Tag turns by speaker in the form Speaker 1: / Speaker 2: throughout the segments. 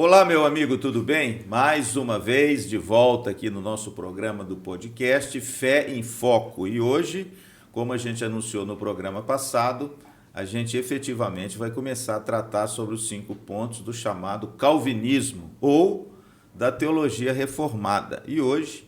Speaker 1: Olá, meu amigo, tudo bem? Mais uma vez de volta aqui no nosso programa do podcast Fé em Foco. E hoje, como a gente anunciou no programa passado, a gente efetivamente vai começar a tratar sobre os 5 pontos do chamado calvinismo ou da teologia reformada. E hoje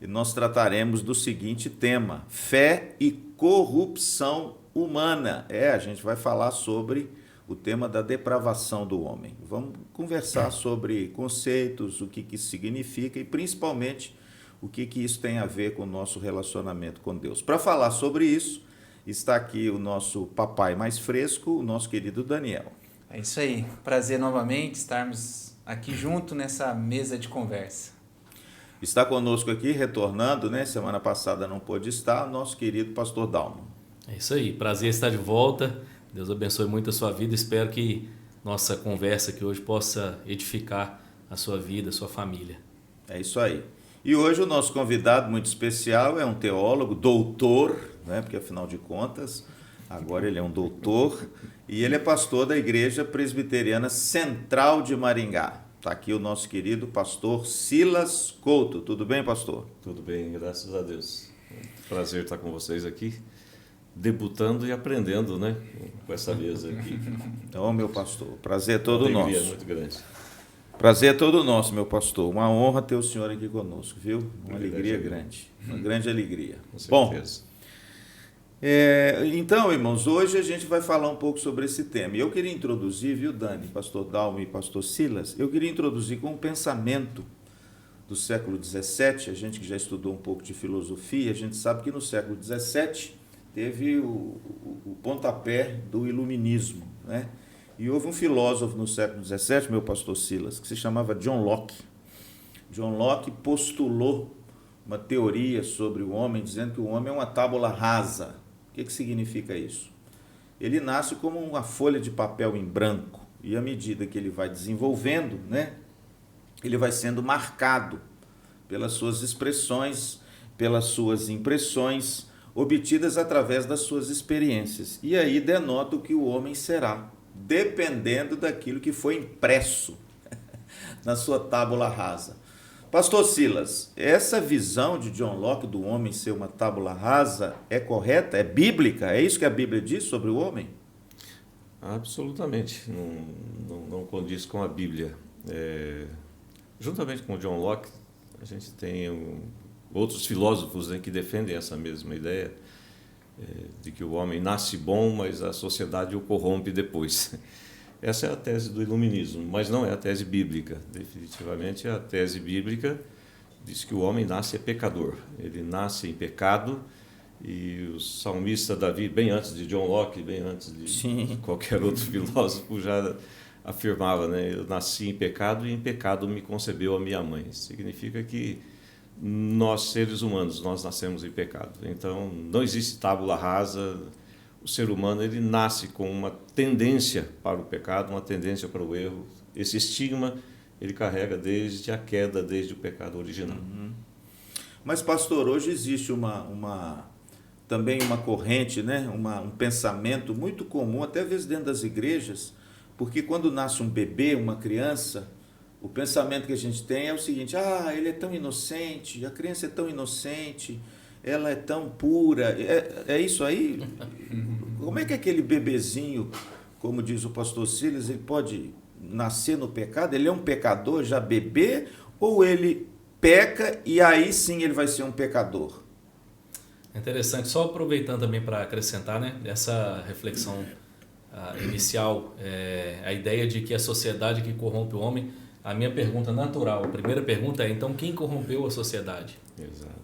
Speaker 1: nós trataremos do seguinte tema: fé e corrupção humana. A gente vai falar sobre o tema da depravação do homem. Vamos conversar sobre conceitos, o que isso significa e principalmente o que isso tem a ver com o nosso relacionamento com Deus. Para falar sobre isso, está aqui o nosso papai mais fresco, o nosso querido Daniel.
Speaker 2: É isso aí, prazer novamente estarmos aqui junto nessa mesa de conversa.
Speaker 1: Está conosco aqui, retornando, semana passada não pôde estar, o nosso querido pastor Dalmo.
Speaker 3: É isso aí, prazer estar de volta. Deus abençoe muito a sua vida. Espero que nossa conversa aqui hoje possa edificar a sua vida, a sua família.
Speaker 1: É isso aí. E hoje o nosso convidado muito especial é um teólogo, doutor, porque afinal de contas, agora ele é um doutor, e ele é pastor da Igreja Presbiteriana Central de Maringá. Está aqui o nosso querido pastor Silas Couto. Tudo bem, pastor?
Speaker 4: Tudo bem, graças a Deus. Prazer estar com vocês aqui, debutando e aprendendo, com essa mesa aqui.
Speaker 1: Então, meu pastor, prazer é todo nosso.
Speaker 4: Alegria muito grande.
Speaker 1: Prazer é todo nosso, meu pastor. Uma honra ter o senhor aqui conosco, viu? Uma alegria grande. Uma grande alegria.
Speaker 4: Com certeza.
Speaker 1: Bom, então, irmãos, hoje a gente vai falar um pouco sobre esse tema. E eu queria introduzir, viu, Dani, pastor Dalmo e pastor Silas, eu queria introduzir com um pensamento do século XVII. A gente que já estudou um pouco de filosofia, a gente sabe que no século XVII teve o pontapé do iluminismo, E houve um filósofo no século XVII, meu pastor Silas, que se chamava John Locke. John Locke postulou uma teoria sobre o homem, dizendo que o homem é uma tábula rasa. O que significa isso? Ele nasce como uma folha de papel em branco, e à medida que ele vai desenvolvendo, ele vai sendo marcado pelas suas expressões, pelas suas impressões, obtidas através das suas experiências. E aí denota o que o homem será, dependendo daquilo que foi impresso na sua tábula rasa. Pastor Silas, essa visão de John Locke do homem ser uma tábula rasa é correta? É bíblica? É isso que a Bíblia diz sobre o homem?
Speaker 4: Absolutamente. Não condiz com a Bíblia. Juntamente com John Locke, a gente tem outros filósofos que defendem essa mesma ideia de que o homem nasce bom, mas a sociedade o corrompe depois. Essa é a tese do iluminismo, mas não é a tese bíblica. Definitivamente a tese bíblica diz que o homem nasce pecador. Ele nasce em pecado, e o salmista Davi, bem antes de John Locke, bem antes de qualquer outro filósofo, já afirmava, eu nasci em pecado e em pecado me concebeu a minha mãe. Significa que nós, seres humanos, nós nascemos em pecado. Então, não existe tábula rasa. O ser humano ele nasce com uma tendência para o pecado, uma tendência para o erro. Esse estigma ele carrega desde a queda, desde o pecado original.
Speaker 1: Mas, pastor, hoje existe também uma corrente, um pensamento muito comum, até às vezes dentro das igrejas, porque quando nasce um bebê, uma criança, o pensamento que a gente tem é o seguinte: ele é tão inocente, a criança é tão inocente, ela é tão pura. É isso aí? Como é que aquele bebezinho, como diz o pastor Silas, ele pode nascer no pecado? Ele é um pecador já bebê, ou ele peca e aí sim ele vai ser um pecador?
Speaker 3: É interessante, só aproveitando também para acrescentar, essa reflexão inicial, a ideia de que a sociedade que corrompe o homem. A minha pergunta natural, a primeira pergunta é: então quem corrompeu a sociedade?
Speaker 4: Exato.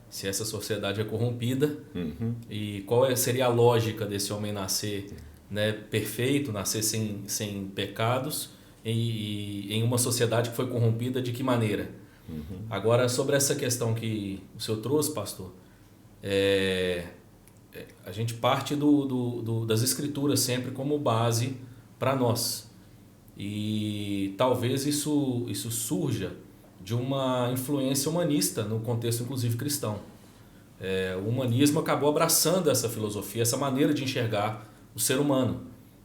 Speaker 3: Se essa sociedade é corrompida, e qual seria a lógica desse homem nascer perfeito, nascer sem pecados, e em uma sociedade que foi corrompida, de que maneira? Agora, sobre essa questão que o senhor trouxe, pastor, a gente parte das Escrituras sempre como base para nós. E talvez isso surja de uma influência humanista no contexto inclusive cristão. O humanismo acabou abraçando essa filosofia, essa maneira de enxergar o ser humano.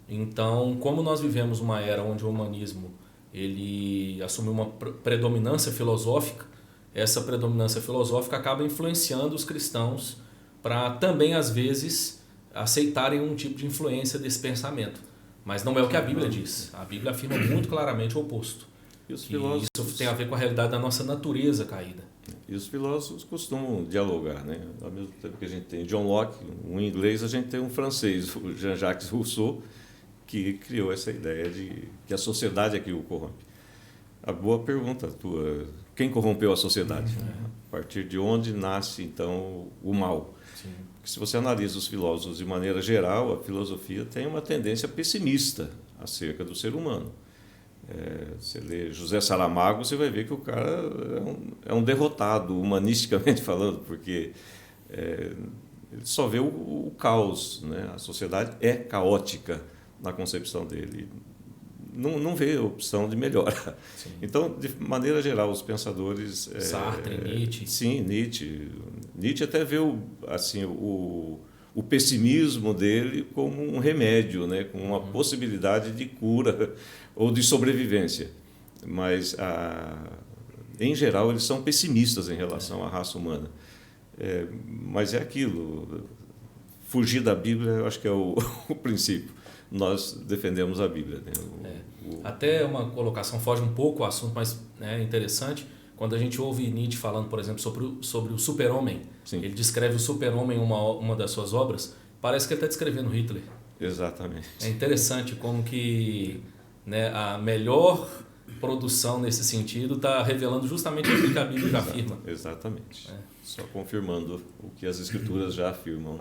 Speaker 3: Então, como nós vivemos uma era onde o humanismo ele assumiu uma predominância filosófica. Essa predominância filosófica acaba influenciando os cristãos para também, às vezes, aceitarem um tipo de influência desse pensamento. Mas não é o que a Bíblia diz. A Bíblia afirma muito claramente o oposto.
Speaker 4: E os filósofos...
Speaker 3: Isso tem a ver com a realidade da nossa natureza caída.
Speaker 4: E os filósofos costumam dialogar, né? Ao mesmo tempo que a gente tem John Locke, um inglês, a gente tem um francês, o Jean-Jacques Rousseau, que criou essa ideia de que a sociedade é que o corrompe. A boa pergunta tua, quem corrompeu a sociedade? A partir de onde nasce, então, o mal?
Speaker 3: Sim.
Speaker 4: Porque se você analisa os filósofos de maneira geral, a filosofia tem uma tendência pessimista acerca do ser humano. Você lê José Saramago, você vai ver que o cara é um derrotado, humanisticamente falando, porque ele só vê o caos, né? A sociedade é caótica na concepção dele. Não vê opção de melhora.
Speaker 3: Sim.
Speaker 4: Então, de maneira geral, os pensadores...
Speaker 3: Sartre, Nietzsche.
Speaker 4: Sim, Nietzsche até vê o pessimismo dele como um remédio, né? Como uma possibilidade de cura ou de sobrevivência. Mas, em geral, eles são pessimistas em relação à raça humana. Mas é aquilo. Fugir da Bíblia, eu acho que é o princípio. Nós defendemos a Bíblia. Né?
Speaker 3: Até uma colocação, foge um pouco o assunto, mas é interessante, quando a gente ouve Nietzsche falando, por exemplo, sobre o super-homem.
Speaker 4: Sim.
Speaker 3: Ele descreve o super-homem em uma das suas obras, parece que ele está descrevendo Hitler.
Speaker 4: Exatamente.
Speaker 3: É interessante como que, né, a melhor produção nesse sentido está revelando justamente aquilo que a Bíblia já afirma.
Speaker 4: Exatamente. Só confirmando o que as Escrituras já afirmam.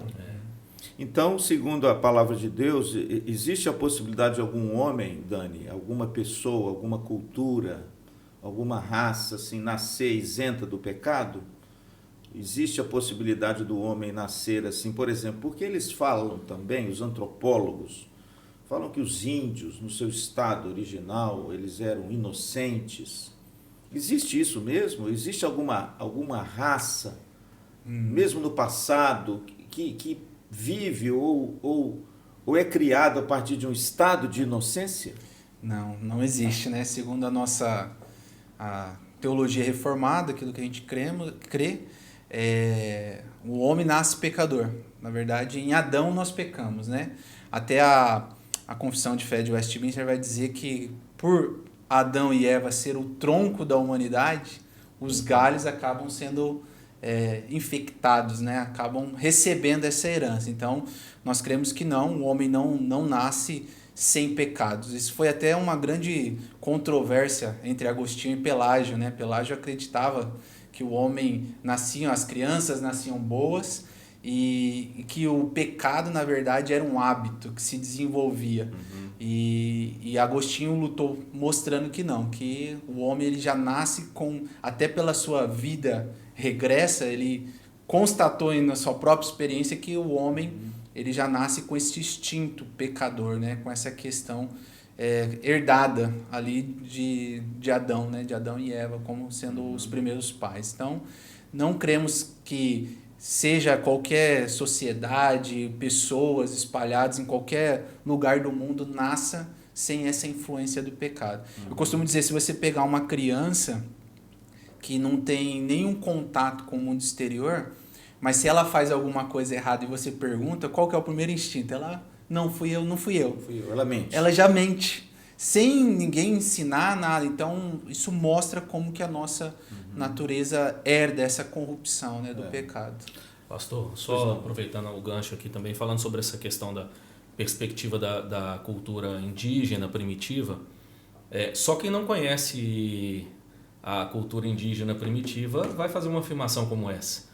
Speaker 1: Então, segundo a palavra de Deus, existe a possibilidade de algum homem, Dani, alguma pessoa, alguma cultura, alguma raça, assim, nascer isenta do pecado? Existe a possibilidade do homem nascer assim, por exemplo, porque eles falam também, os antropólogos, falam que os índios, no seu estado original, eles eram inocentes. Existe isso mesmo? Existe alguma raça, mesmo no passado, que vive ou é criado a partir de um estado de inocência?
Speaker 2: Não existe, né? Segundo a teologia reformada, aquilo que a gente crê, o homem nasce pecador. Na verdade, em Adão nós pecamos, né? Até a Confissão de Fé de Westminster vai dizer que por Adão e Eva ser o tronco da humanidade, os galhos acabam sendo infectados, né? Acabam recebendo essa herança. Então, nós cremos que não, o homem não nasce sem pecados. Isso foi até uma grande controvérsia entre Agostinho e Pelágio, né? Pelágio acreditava que o homem as crianças nasciam boas e que o pecado, na verdade, era um hábito que se desenvolvia. E Agostinho lutou mostrando que não, que o homem ele já nasce até pela sua vida regressa, ele constatou na sua própria experiência que o homem ele já nasce com esse instinto pecador, né? Com essa questão herdada ali de Adão, né? De Adão e Eva como sendo os primeiros pais. Então, não cremos que seja qualquer sociedade, pessoas espalhadas em qualquer lugar do mundo nasça sem essa influência do pecado. Eu costumo dizer, se você pegar uma criança que não tem nenhum contato com o mundo exterior, mas se ela faz alguma coisa errada e você pergunta, qual que é o primeiro instinto? Ela, não fui eu.
Speaker 1: Ela mente.
Speaker 2: Ela já mente, sem ninguém ensinar nada. Então, isso mostra como que a nossa natureza herda essa corrupção, né, do pecado.
Speaker 3: Pastor, só aproveitando o gancho aqui também, falando sobre essa questão da perspectiva da cultura indígena primitiva, só quem não conhece a cultura indígena primitiva vai fazer uma afirmação como essa,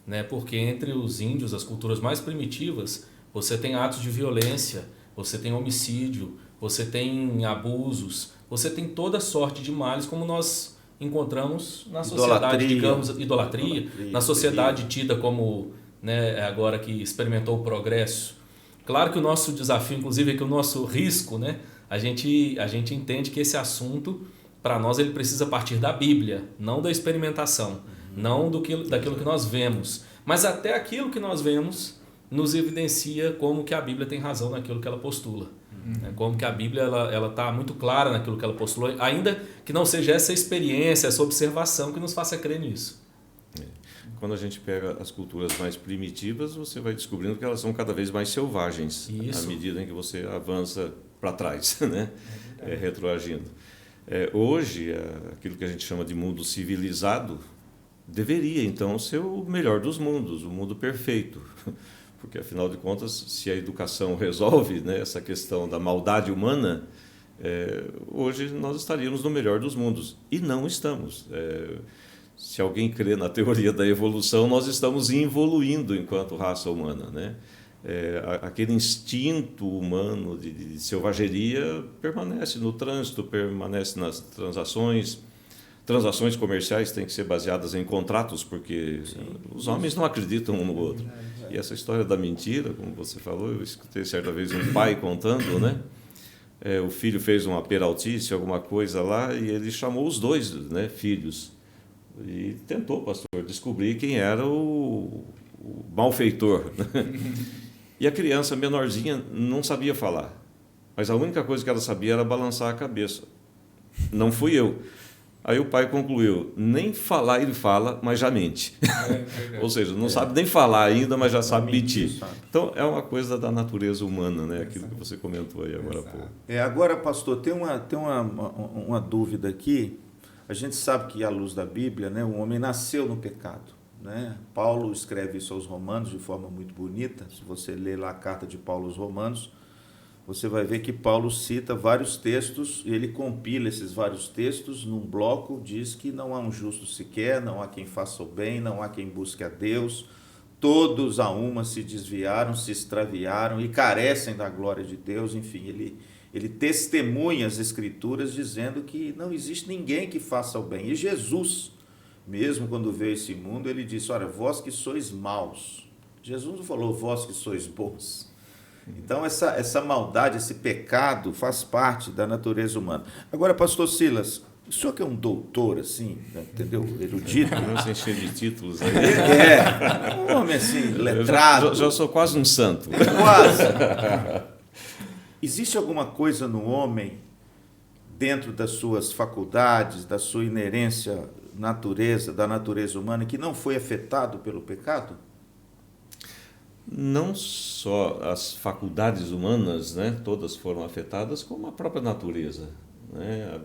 Speaker 3: né? Porque entre os índios, as culturas mais primitivas, você tem atos de violência, você tem homicídio, você tem abusos, você tem toda sorte de males, como nós encontramos na sociedade, digamos, idolatria, na sociedade tida como, né, agora que experimentou o progresso. Claro que o nosso desafio, inclusive, é que o nosso risco, né, a gente entende que esse assunto, para nós, ele precisa partir da Bíblia, não da experimentação, não daquilo que nós vemos. Mas até aquilo que nós vemos nos evidencia como que a Bíblia tem razão naquilo que ela postula. Como que a Bíblia ela está muito clara naquilo que ela postulou, ainda que não seja essa experiência, essa observação que nos faça crer nisso.
Speaker 4: Quando a gente pega as culturas mais primitivas, você vai descobrindo que elas são cada vez mais selvagens, à medida em que você avança para trás, né? Retroagindo. Hoje, aquilo que a gente chama de mundo civilizado deveria, então, ser o melhor dos mundos, o mundo perfeito. Porque, afinal de contas, se a educação resolve, né, essa questão da maldade humana, hoje nós estaríamos no melhor dos mundos. E não estamos. Se alguém crê na teoria da evolução, nós estamos evoluindo enquanto raça humana, né? Aquele instinto humano de selvageria permanece no trânsito, permanece nas transações. Transações comerciais têm que ser baseadas em contratos, porque os homens não acreditam um no outro. E essa história da mentira, como você falou, eu escutei certa vez um pai contando, né? O filho fez uma peraltice, alguma coisa lá, e ele chamou os dois, né, filhos. E tentou, pastor, descobrir quem era o malfeitor. E a criança menorzinha não sabia falar, mas a única coisa que ela sabia era balançar a cabeça. Não fui eu. Aí o pai concluiu, nem falar ele fala, mas já mente. Ou seja, não sabe nem falar ainda, mas já sabe mentir. Então, é uma coisa da natureza humana, né? Aquilo que você comentou aí agora há pouco.
Speaker 1: Agora, pastor, tem uma dúvida aqui. A gente sabe que, à luz da Bíblia, né, o homem nasceu no pecado. Né? Paulo escreve isso aos Romanos de forma muito bonita. Se você ler lá a carta de Paulo aos Romanos, você vai ver que Paulo cita vários textos, e ele compila esses vários textos num bloco, diz que não há um justo sequer, não há quem faça o bem, não há quem busque a Deus, todos a uma se desviaram, se extraviaram e carecem da glória de Deus. Enfim, ele testemunha as Escrituras dizendo que não existe ninguém que faça o bem. E Jesus, mesmo quando veio a esse mundo, ele disse, olha, vós que sois maus. Jesus não falou, vós que sois bons. Então, essa maldade, esse pecado faz parte da natureza humana. Agora, pastor Silas, o senhor que é um doutor, assim, entendeu? Erudito.
Speaker 4: Não se encher de títulos aí.
Speaker 1: Um homem assim, letrado.
Speaker 4: Já sou quase um santo.
Speaker 1: Quase. Existe alguma coisa no homem, dentro das suas faculdades, da sua inerência da natureza humana, que não foi afetado pelo pecado?
Speaker 4: Não só as faculdades humanas, né, todas foram afetadas, como a própria natureza, né?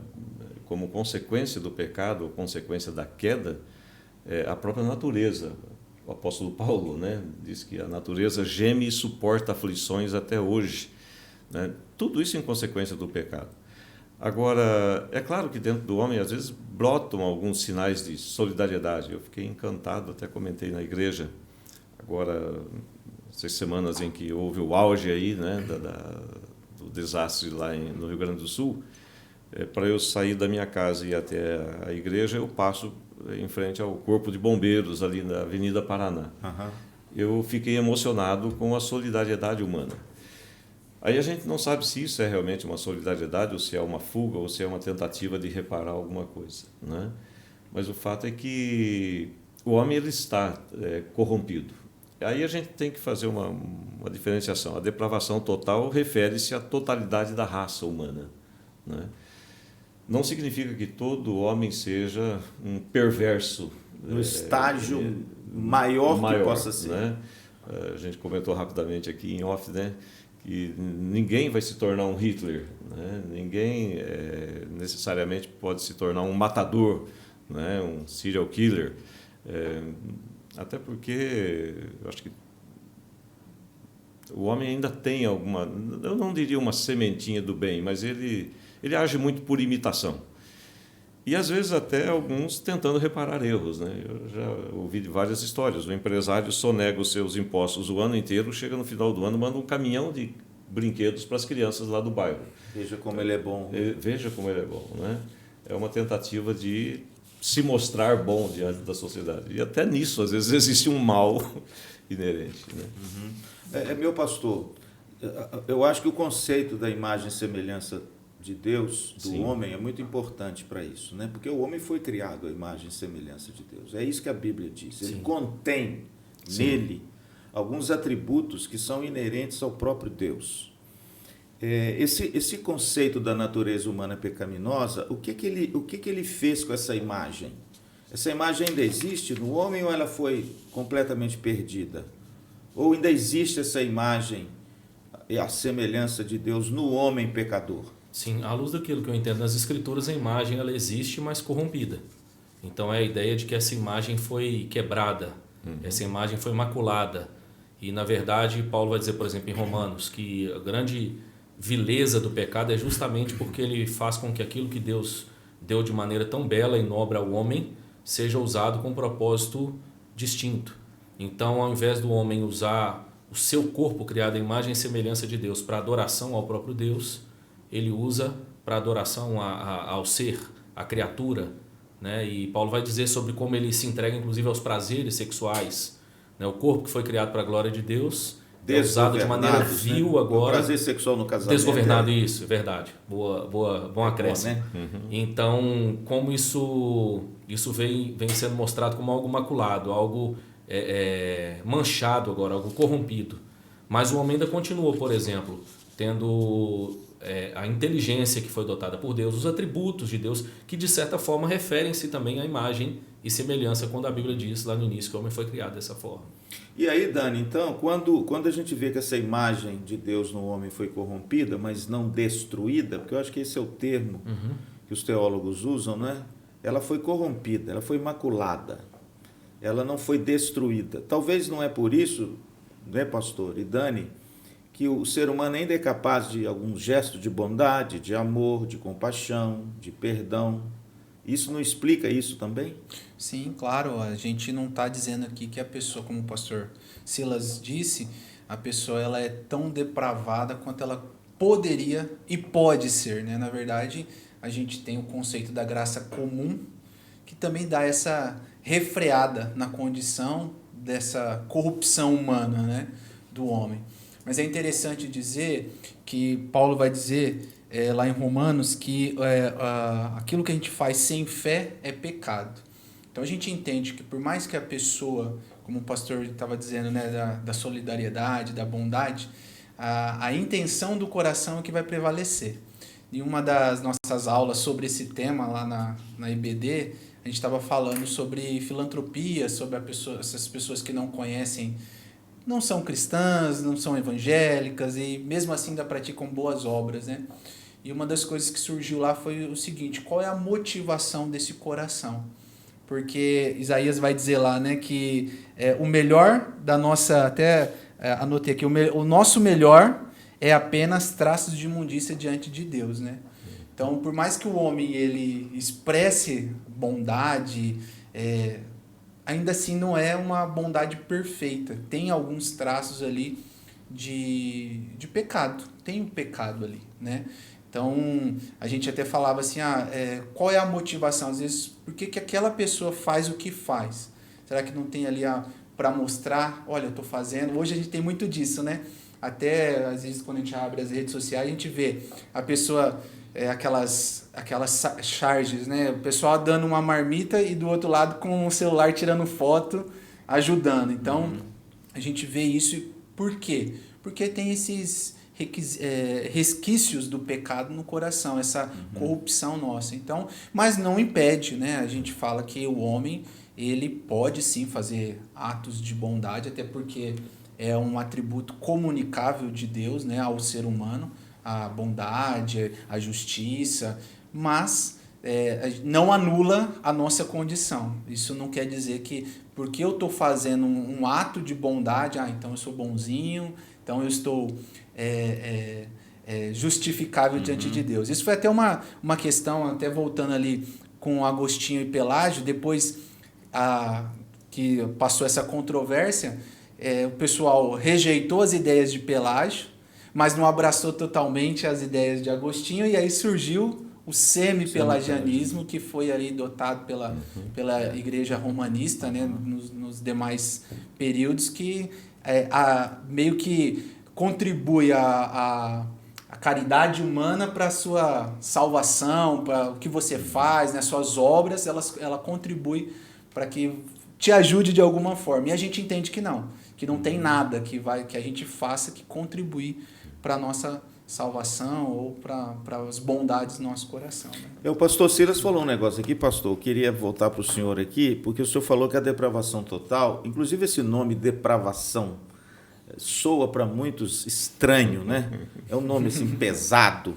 Speaker 4: Como consequência do pecado, consequência da queda, a própria natureza. O apóstolo Paulo, né, diz que a natureza geme e suporta aflições até hoje, né? Tudo isso em consequência do pecado. Agora, é claro que dentro do homem, às vezes, brotam alguns sinais de solidariedade. Eu fiquei encantado, até comentei na igreja, agora, essas semanas em que houve o auge aí, né, do desastre lá no Rio Grande do Sul, para eu sair da minha casa e ir até a igreja, eu passo em frente ao Corpo de Bombeiros, ali na Avenida Paraná.
Speaker 1: Uhum.
Speaker 4: Eu fiquei emocionado com a solidariedade humana. Aí a gente não sabe se isso é realmente uma solidariedade, ou se é uma fuga, ou se é uma tentativa de reparar alguma coisa, né? Mas o fato é que o homem ele está corrompido. Aí a gente tem que fazer uma diferenciação. A depravação total refere-se à totalidade da raça humana, né? Não significa que todo homem seja um perverso.
Speaker 1: No estágio maior que possa ser.
Speaker 4: Né? A gente comentou rapidamente aqui em off, né, que ninguém vai se tornar um Hitler, né? Ninguém necessariamente pode se tornar um matador, né, um serial killer. Até porque eu acho que o homem ainda tem alguma, eu não diria uma sementinha do bem, mas ele age muito por imitação. E às vezes até alguns tentando reparar erros, né? Eu já ouvi várias histórias. O empresário sonega os seus impostos o ano inteiro, chega no final do ano, manda um caminhão de brinquedos para as crianças lá do bairro.
Speaker 1: Veja como ele é bom.
Speaker 4: Veja como ele é bom, né? É uma tentativa de se mostrar bom diante da sociedade. E até nisso, às vezes, existe um mal inerente, né?
Speaker 1: Uhum. Meu pastor, eu acho que o conceito da imagem e semelhança de Deus, do
Speaker 4: Sim.
Speaker 1: homem, é muito importante para isso, né? Porque o homem foi criado à imagem e semelhança de Deus. É isso que a Bíblia diz. Ele
Speaker 3: Sim.
Speaker 1: contém
Speaker 4: Sim.
Speaker 1: nele alguns atributos que são inerentes ao próprio Deus. Esse conceito da natureza humana pecaminosa, o que ele fez com essa imagem? Essa imagem ainda existe no homem ou ela foi completamente perdida? Ou ainda existe essa imagem, a semelhança de Deus no homem pecador?
Speaker 3: Sim, à luz daquilo que eu entendo nas Escrituras, a imagem ela existe, mas corrompida. Então é a ideia de que essa imagem foi quebrada, essa imagem foi maculada. E na verdade, Paulo vai dizer, por exemplo, em Romanos, que a grande vileza do pecado é justamente porque ele faz com que aquilo que Deus deu de maneira tão bela e nobre ao homem seja usado com um propósito distinto. Então, ao invés do homem usar o seu corpo criado à imagem e semelhança de Deus para adoração ao próprio Deus, ele usa para adoração ao ser, à criatura, né? E Paulo vai dizer sobre como ele se entrega inclusive aos prazeres sexuais, né? O corpo que foi criado para a glória de Deus é usado de maneira vil, né? Agora. O
Speaker 1: prazer sexual no casamento.
Speaker 3: Desgovernado, isso, é verdade. Bom acréscimo. Né? Então, como isso vem sendo mostrado como algo maculado, algo manchado agora, algo corrompido. Mas o homem ainda continua, por exemplo, tendo a inteligência que foi dotada por Deus, os atributos de Deus, que de certa forma referem-se também à imagem e semelhança, quando a Bíblia diz lá no início que o homem foi criado dessa forma.
Speaker 1: E aí, Dani, então, quando a gente vê que essa imagem de Deus no homem foi corrompida, mas não destruída, porque eu acho que esse é o termo que os teólogos usam, né? Ela foi corrompida, ela foi maculada, ela não foi destruída. Talvez não é por isso, né, pastor e Dani, que o ser humano ainda é capaz de algum gesto de bondade, de amor, de compaixão, de perdão. Isso não explica isso também?
Speaker 2: Sim, claro. A gente não está dizendo aqui que a pessoa, como o pastor Silas disse, a pessoa ela é tão depravada quanto ela poderia e pode ser, né? Na verdade, a gente tem o conceito da graça comum, que também dá essa refreada na condição dessa corrupção humana, né, do homem. Mas é interessante dizer que Paulo vai dizer lá em Romanos que aquilo que a gente faz sem fé é pecado. Então a gente entende que por mais que a pessoa, como o pastor estava dizendo, né, da solidariedade, da bondade, a intenção do coração é que vai prevalecer. Em uma das nossas aulas sobre esse tema lá na IBD, a gente estava falando sobre filantropia, sobre essas pessoas que não conhecem, não são cristãs, não são evangélicas e mesmo assim ainda praticam boas obras, né? E uma das coisas que surgiu lá foi o seguinte: qual é a motivação desse coração? Porque Isaías vai dizer lá, né, que o melhor da nossa, até anotei aqui, o nosso melhor é apenas traços de imundícia diante de Deus, né? Então, por mais que o homem ele expresse bondade, ainda assim não é uma bondade perfeita. Tem alguns traços ali de pecado. Tem um pecado ali, né? Então, a gente até falava assim, qual é a motivação? Às vezes, por que aquela pessoa faz o que faz? Será que não tem ali para mostrar, olha, eu estou fazendo? Hoje a gente tem muito disso, né? Até, às vezes, quando a gente abre as redes sociais, a gente vê a pessoa, aquelas charges, né? O pessoal dando uma marmita e do outro lado com o celular tirando foto, ajudando. Então, a gente vê isso. Por quê? Porque tem esses resquícios do pecado no coração, essa corrupção nossa. Então, mas não impede, né? A gente fala que o homem, ele pode sim fazer atos de bondade, até porque é um atributo comunicável de Deus, né, ao ser humano, a bondade, a justiça, mas não anula a nossa condição. Isso não quer dizer que porque eu estou fazendo um ato de bondade, então eu sou bonzinho, então eu estou justificável diante de Deus. Isso foi até uma questão, até voltando ali com Agostinho e Pelágio, depois que passou essa controvérsia, o pessoal rejeitou as ideias de Pelágio, mas não abraçou totalmente as ideias de Agostinho, e aí surgiu o semi-pelagianismo, que foi ali dotado pela igreja romanista, né, nos demais períodos, que meio que contribui a caridade humana para a sua salvação, para o que você faz, né, suas obras, ela contribui para que te ajude de alguma forma. E a gente entende que não, que não tem nada que a gente faça que contribuir para a nossa salvação ou para as bondades do nosso coração. Né?
Speaker 1: O pastor Silas falou um negócio aqui, pastor, eu queria voltar para o senhor aqui, porque o senhor falou que a depravação total, inclusive esse nome depravação, soa para muitos estranho, né? É um nome assim pesado,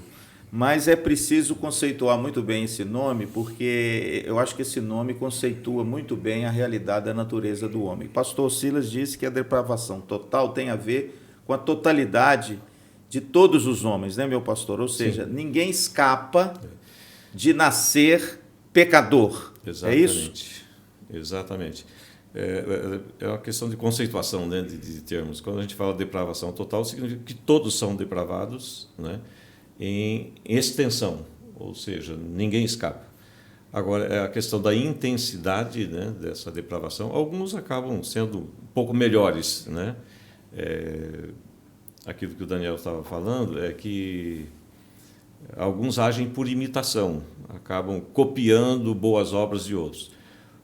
Speaker 1: mas é preciso conceituar muito bem esse nome, porque eu acho que esse nome conceitua muito bem a realidade da natureza do homem. O pastor Silas disse que a depravação total tem a ver com a totalidade de todos os homens, né, meu pastor? Ou seja, sim, ninguém escapa de nascer pecador.
Speaker 4: Exatamente.
Speaker 1: É isso?
Speaker 4: Exatamente. É uma questão de conceituação, né, de termos. Quando a gente fala depravação total, significa que todos são depravados, né, em extensão, ou seja, ninguém escapa. Agora, é a questão da intensidade, né, dessa depravação. Alguns acabam sendo um pouco melhores, né? Aquilo que o Daniel estava falando é que alguns agem por imitação, acabam copiando boas obras de outros.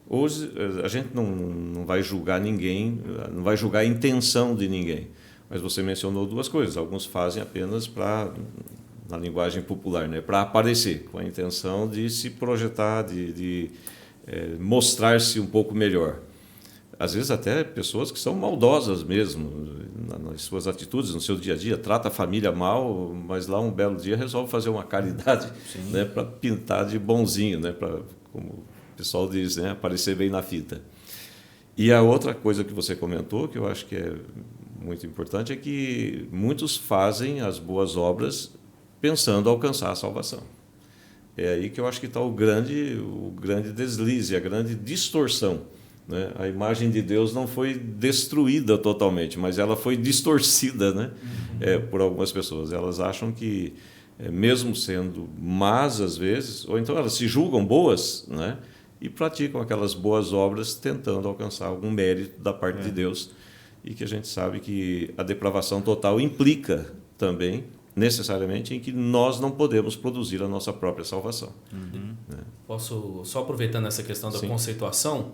Speaker 4: Hoje, a gente não vai julgar ninguém, não vai julgar a intenção de ninguém, mas você mencionou duas coisas. Alguns fazem apenas na linguagem popular, né, para aparecer, com a intenção de se projetar, de mostrar-se um pouco melhor. Às vezes até pessoas que são maldosas mesmo nas suas atitudes, no seu dia a dia, trata a família mal, mas lá um belo dia resolve fazer uma caridade, né, para pintar de bonzinho, né, para, como o pessoal diz, né, aparecer bem na fita. E a outra coisa que você comentou, que eu acho que é muito importante, é que muitos fazem as boas obras pensando alcançar a salvação. É aí que eu acho que está o grande deslize, a grande distorção. Né? A imagem de Deus não foi destruída totalmente, mas ela foi distorcida, né? Por algumas pessoas. Elas acham que, mesmo sendo más às vezes, ou então elas se julgam boas, né? E praticam aquelas boas obras tentando alcançar algum mérito da parte de Deus, e que a gente sabe que a depravação total implica também, necessariamente, em que nós não podemos produzir a nossa própria salvação. Né?
Speaker 3: Posso, só aproveitando essa questão da
Speaker 4: Sim.
Speaker 3: conceituação,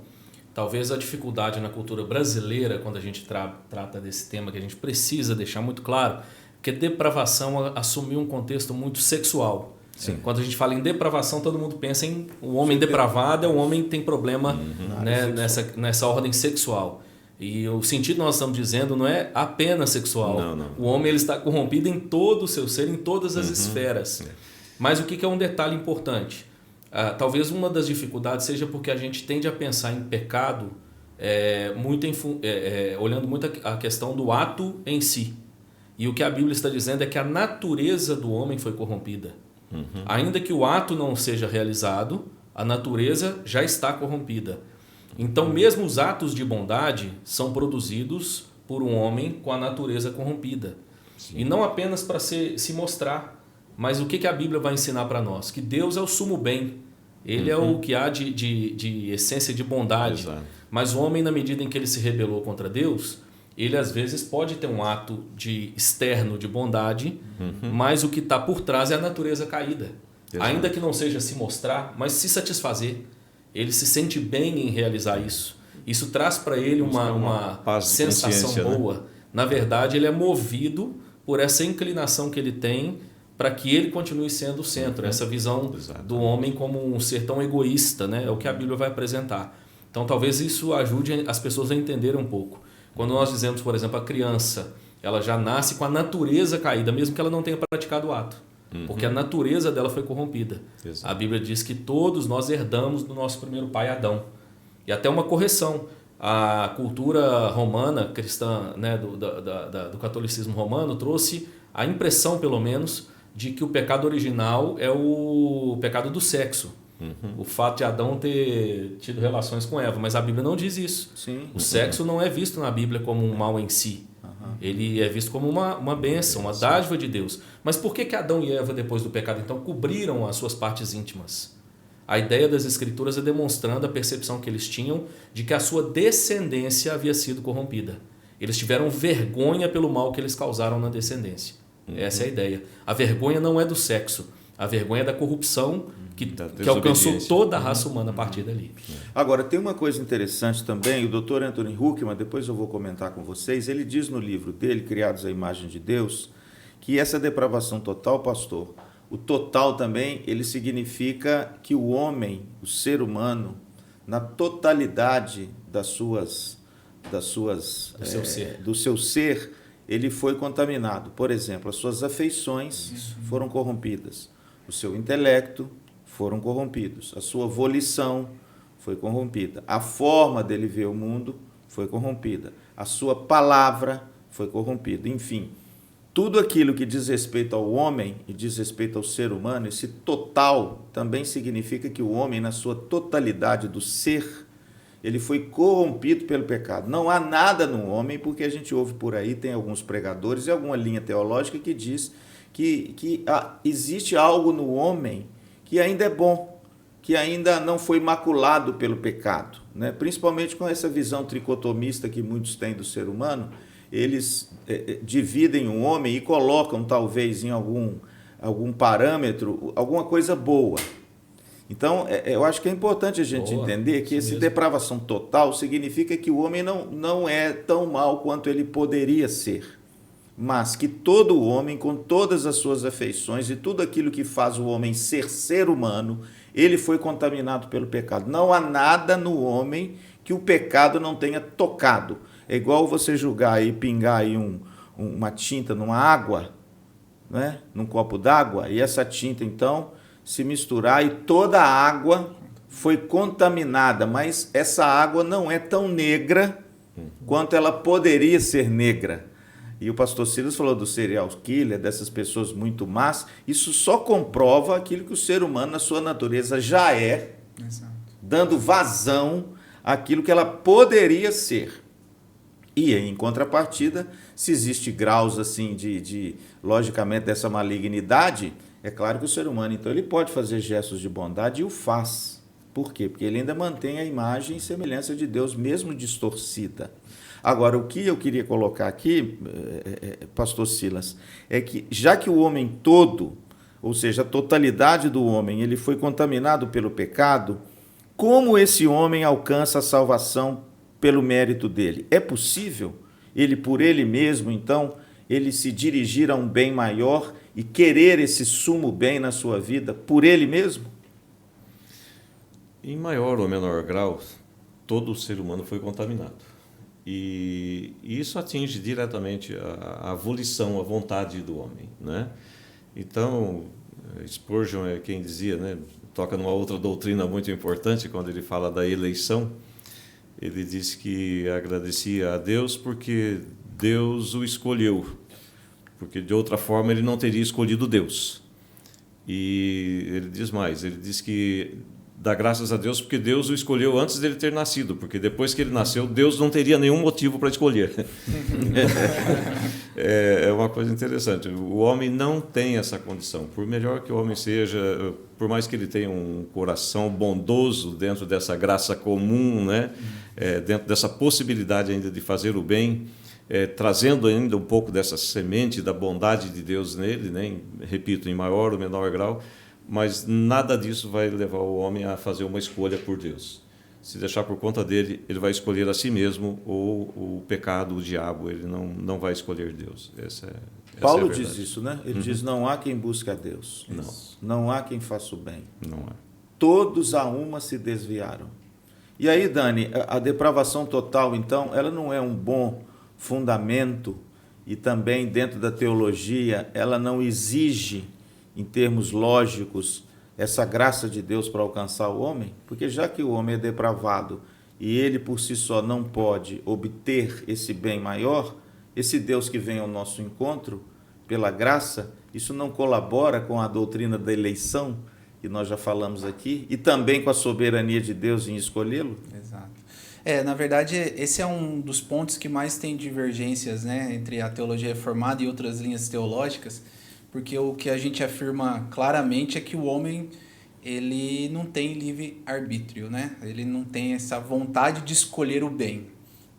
Speaker 3: talvez a dificuldade na cultura brasileira, quando a gente trata desse tema, que a gente precisa deixar muito claro, que depravação assumiu um contexto muito sexual.
Speaker 2: Sim.
Speaker 3: Quando a gente fala em depravação, todo mundo pensa em o homem depravado, é o homem que tem problema, né, nessa ordem sexual. E o sentido que nós estamos dizendo não é apenas sexual.
Speaker 4: Não.
Speaker 3: O homem ele está corrompido em todo o seu ser, em todas as esferas. Mas o que é um detalhe importante? Talvez uma das dificuldades seja porque a gente tende a pensar em pecado olhando muito a questão do ato em si. E o que a Bíblia está dizendo é que a natureza do homem foi corrompida. Ainda que o ato não seja realizado, a natureza já está corrompida. Então, mesmo os atos de bondade são produzidos por um homem com a natureza corrompida. Sim. E não apenas para se mostrar, mas o que a Bíblia vai ensinar para nós? Que Deus é o sumo bem. Ele é o que há de essência de bondade.
Speaker 4: Exato.
Speaker 3: Mas o homem, na medida em que ele se rebelou contra Deus, ele às vezes pode ter um ato externo de bondade, mas o que está por trás é a natureza caída. Exato. Ainda que não seja se mostrar, mas se satisfazer. Ele se sente bem em realizar isso. Isso traz para ele uma sensação boa. Né? Na verdade, ele é movido por essa inclinação que ele tem para que ele continue sendo o centro. Essa visão do homem como um ser tão egoísta, né? É o que a Bíblia vai apresentar. Então, talvez isso ajude as pessoas a entenderem um pouco. Quando nós dizemos, por exemplo, a criança, ela já nasce com a natureza caída, mesmo que ela não tenha praticado o ato. Porque a natureza dela foi corrompida. Exato. A Bíblia diz que todos nós herdamos do nosso primeiro pai Adão. E até uma correção. A cultura romana, cristã, né, do catolicismo romano, trouxe a impressão, pelo menos, de que o pecado original é o pecado do sexo. O fato de Adão ter tido relações com Eva. Mas a Bíblia não diz isso. Sim. O sexo não é visto na Bíblia como um mal em si. Ele é visto como uma bênção, uma dádiva de Deus. Mas por que Adão e Eva, depois do pecado, então, cobriram as suas partes íntimas? A ideia das Escrituras é demonstrando a percepção que eles tinham de que a sua descendência havia sido corrompida. Eles tiveram vergonha pelo mal que eles causaram na descendência. Essa é a ideia. A vergonha não é do sexo. A vergonha da corrupção que alcançou
Speaker 4: desobediência.
Speaker 3: toda a raça humana a partir dali.
Speaker 1: Agora, tem uma coisa interessante também, o Dr. Anthony Huckman, depois eu vou comentar com vocês, ele diz no livro dele, Criados à Imagem de Deus, que essa depravação total, pastor, o total também, ele significa que o homem, o ser humano, na totalidade do seu ser, ele foi contaminado. Por exemplo, as suas afeições foram corrompidas, o seu intelecto foram corrompidos, a sua volição foi corrompida, a forma dele ver o mundo foi corrompida, a sua palavra foi corrompida, enfim, tudo aquilo que diz respeito ao homem e diz respeito ao ser humano, esse total também significa que o homem, na sua totalidade do ser, ele foi corrompido pelo pecado. Não há nada no homem, porque a gente ouve por aí, tem alguns pregadores e alguma linha teológica que diz que existe algo no homem que ainda é bom, que ainda não foi maculado pelo pecado, né? Principalmente com essa visão tricotomista que muitos têm do ser humano, eles dividem o homem e colocam talvez em algum parâmetro alguma coisa boa. Então, eu acho que é importante a gente entender que essa depravação total significa que o homem não é tão mal quanto ele poderia ser, mas que todo homem, com todas as suas afeições e tudo aquilo que faz o homem ser humano, ele foi contaminado pelo pecado. Não há nada no homem que o pecado não tenha tocado. É igual você jogar e pingar aí uma tinta numa água, né? Num copo d'água, e essa tinta, então, se misturar e toda a água foi contaminada, mas essa água não é tão negra quanto ela poderia ser negra. E o pastor Silas falou do serial killer, dessas pessoas muito más. Isso só comprova aquilo que o ser humano, na sua natureza, já é, dando vazão àquilo que ela poderia ser. E em contrapartida, se existe graus assim logicamente, dessa malignidade, é claro que o ser humano, então, ele pode fazer gestos de bondade e o faz. Por quê? Porque ele ainda mantém a imagem e semelhança de Deus, mesmo distorcida. Agora, o que eu queria colocar aqui, pastor Silas, é que já que o homem todo, ou seja, a totalidade do homem, ele foi contaminado pelo pecado, como esse homem alcança a salvação pelo mérito dele? É possível ele, por ele mesmo, então, ele se dirigir a um bem maior e querer esse sumo bem na sua vida por ele mesmo?
Speaker 4: Em maior ou menor grau, todo ser humano foi contaminado. E isso atinge diretamente a volição, a vontade do homem, né? Então, Spurgeon é quem dizia, né? Toca numa outra doutrina muito importante, quando ele fala da eleição. Ele diz que agradecia a Deus porque Deus o escolheu, porque de outra forma ele não teria escolhido Deus. E ele diz mais, ele diz que dá graças a Deus porque Deus o escolheu antes dele ter nascido, porque depois que ele nasceu, Deus não teria nenhum motivo para escolher. É uma coisa interessante. O homem não tem essa condição. Por melhor que o homem seja, por mais que ele tenha um coração bondoso dentro dessa graça comum, né? Dentro dessa possibilidade ainda de fazer o bem, trazendo ainda um pouco dessa semente da bondade de Deus nele, né? Repito, em maior ou menor grau, mas nada disso vai levar o homem a fazer uma escolha por Deus. Se deixar por conta dele, ele vai escolher a si mesmo, ou o pecado, o diabo, ele não vai escolher Deus.
Speaker 1: Paulo diz isso, né? Ele diz, não há quem busque a Deus.
Speaker 4: Não
Speaker 1: há quem faça o bem.
Speaker 4: Não há.
Speaker 1: Todos a uma se desviaram. E aí, Dani, a depravação total, então, ela não é um bom fundamento, e também dentro da teologia, ela não exige, em termos lógicos, essa graça de Deus para alcançar o homem? Porque já que o homem é depravado e ele por si só não pode obter esse bem maior, esse Deus que vem ao nosso encontro, pela graça, isso não colabora com a doutrina da eleição, que nós já falamos aqui, e também com a soberania de Deus em escolhê-lo?
Speaker 2: Exato. Na verdade, esse é um dos pontos que mais tem divergências, né, entre a teologia reformada e outras linhas teológicas, porque o que a gente afirma claramente é que o homem, ele não tem livre-arbítrio, né? Ele não tem essa vontade de escolher o bem.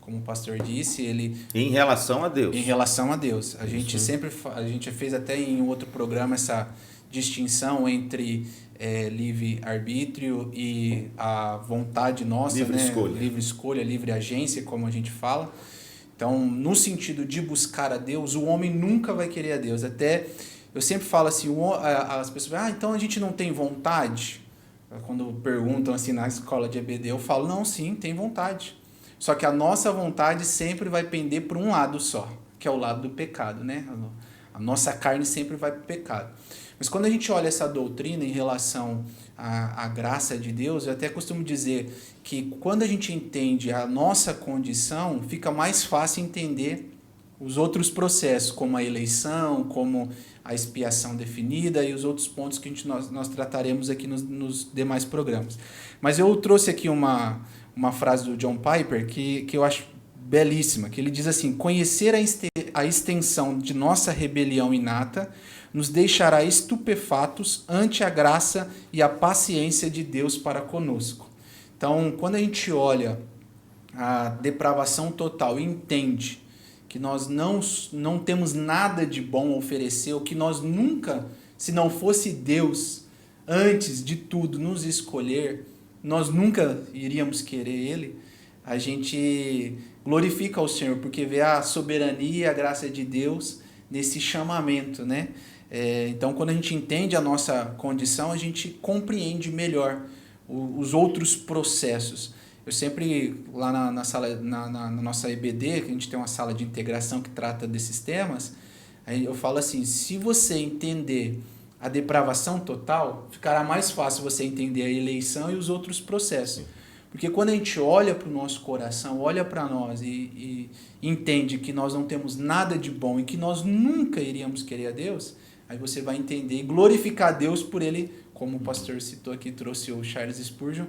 Speaker 2: Como o pastor disse, ele...
Speaker 1: Em relação a Deus.
Speaker 2: Em relação a Deus. A gente fez até em outro programa essa distinção entre livre-arbítrio e a vontade nossa,
Speaker 1: livre escolha.
Speaker 2: Livre escolha, livre agência, como a gente fala. Então, no sentido de buscar a Deus, o homem nunca vai querer a Deus. Até, eu sempre falo assim, as pessoas então a gente não tem vontade? Quando perguntam assim na escola de EBD, eu falo, não, sim, tem vontade. Só que a nossa vontade sempre vai pender para um lado só, que é o lado do pecado, né? A nossa carne sempre vai para o pecado. Mas quando a gente olha essa doutrina em relação à graça de Deus, eu até costumo dizer que quando a gente entende a nossa condição, fica mais fácil entender os outros processos, como a eleição, como a expiação definida e os outros pontos que nós trataremos aqui nos demais programas. Mas eu trouxe aqui uma frase do John Piper que eu acho belíssima, que ele diz assim: conhecer a extensão de nossa rebelião inata nos deixará estupefatos ante a graça e a paciência de Deus para conosco. Então, quando a gente olha a depravação total e entende que nós não temos nada de bom a oferecer, ou que nós nunca, se não fosse Deus, antes de tudo nos escolher, nós nunca iríamos querer Ele, a gente glorifica ao Senhor, porque vê a soberania e a graça de Deus nesse chamamento, né? Então, quando a gente entende a nossa condição, a gente compreende melhor os outros processos. Eu sempre, lá na sala, na nossa EBD, que a gente tem uma sala de integração que trata desses temas, aí eu falo assim, se você entender a depravação total, ficará mais fácil você entender a eleição e os outros processos. Porque quando a gente olha para o nosso coração, olha para nós e entende que nós não temos nada de bom e que nós nunca iríamos querer a Deus, aí você vai entender e glorificar a Deus por Ele, como o pastor citou aqui, trouxe o Charles Spurgeon,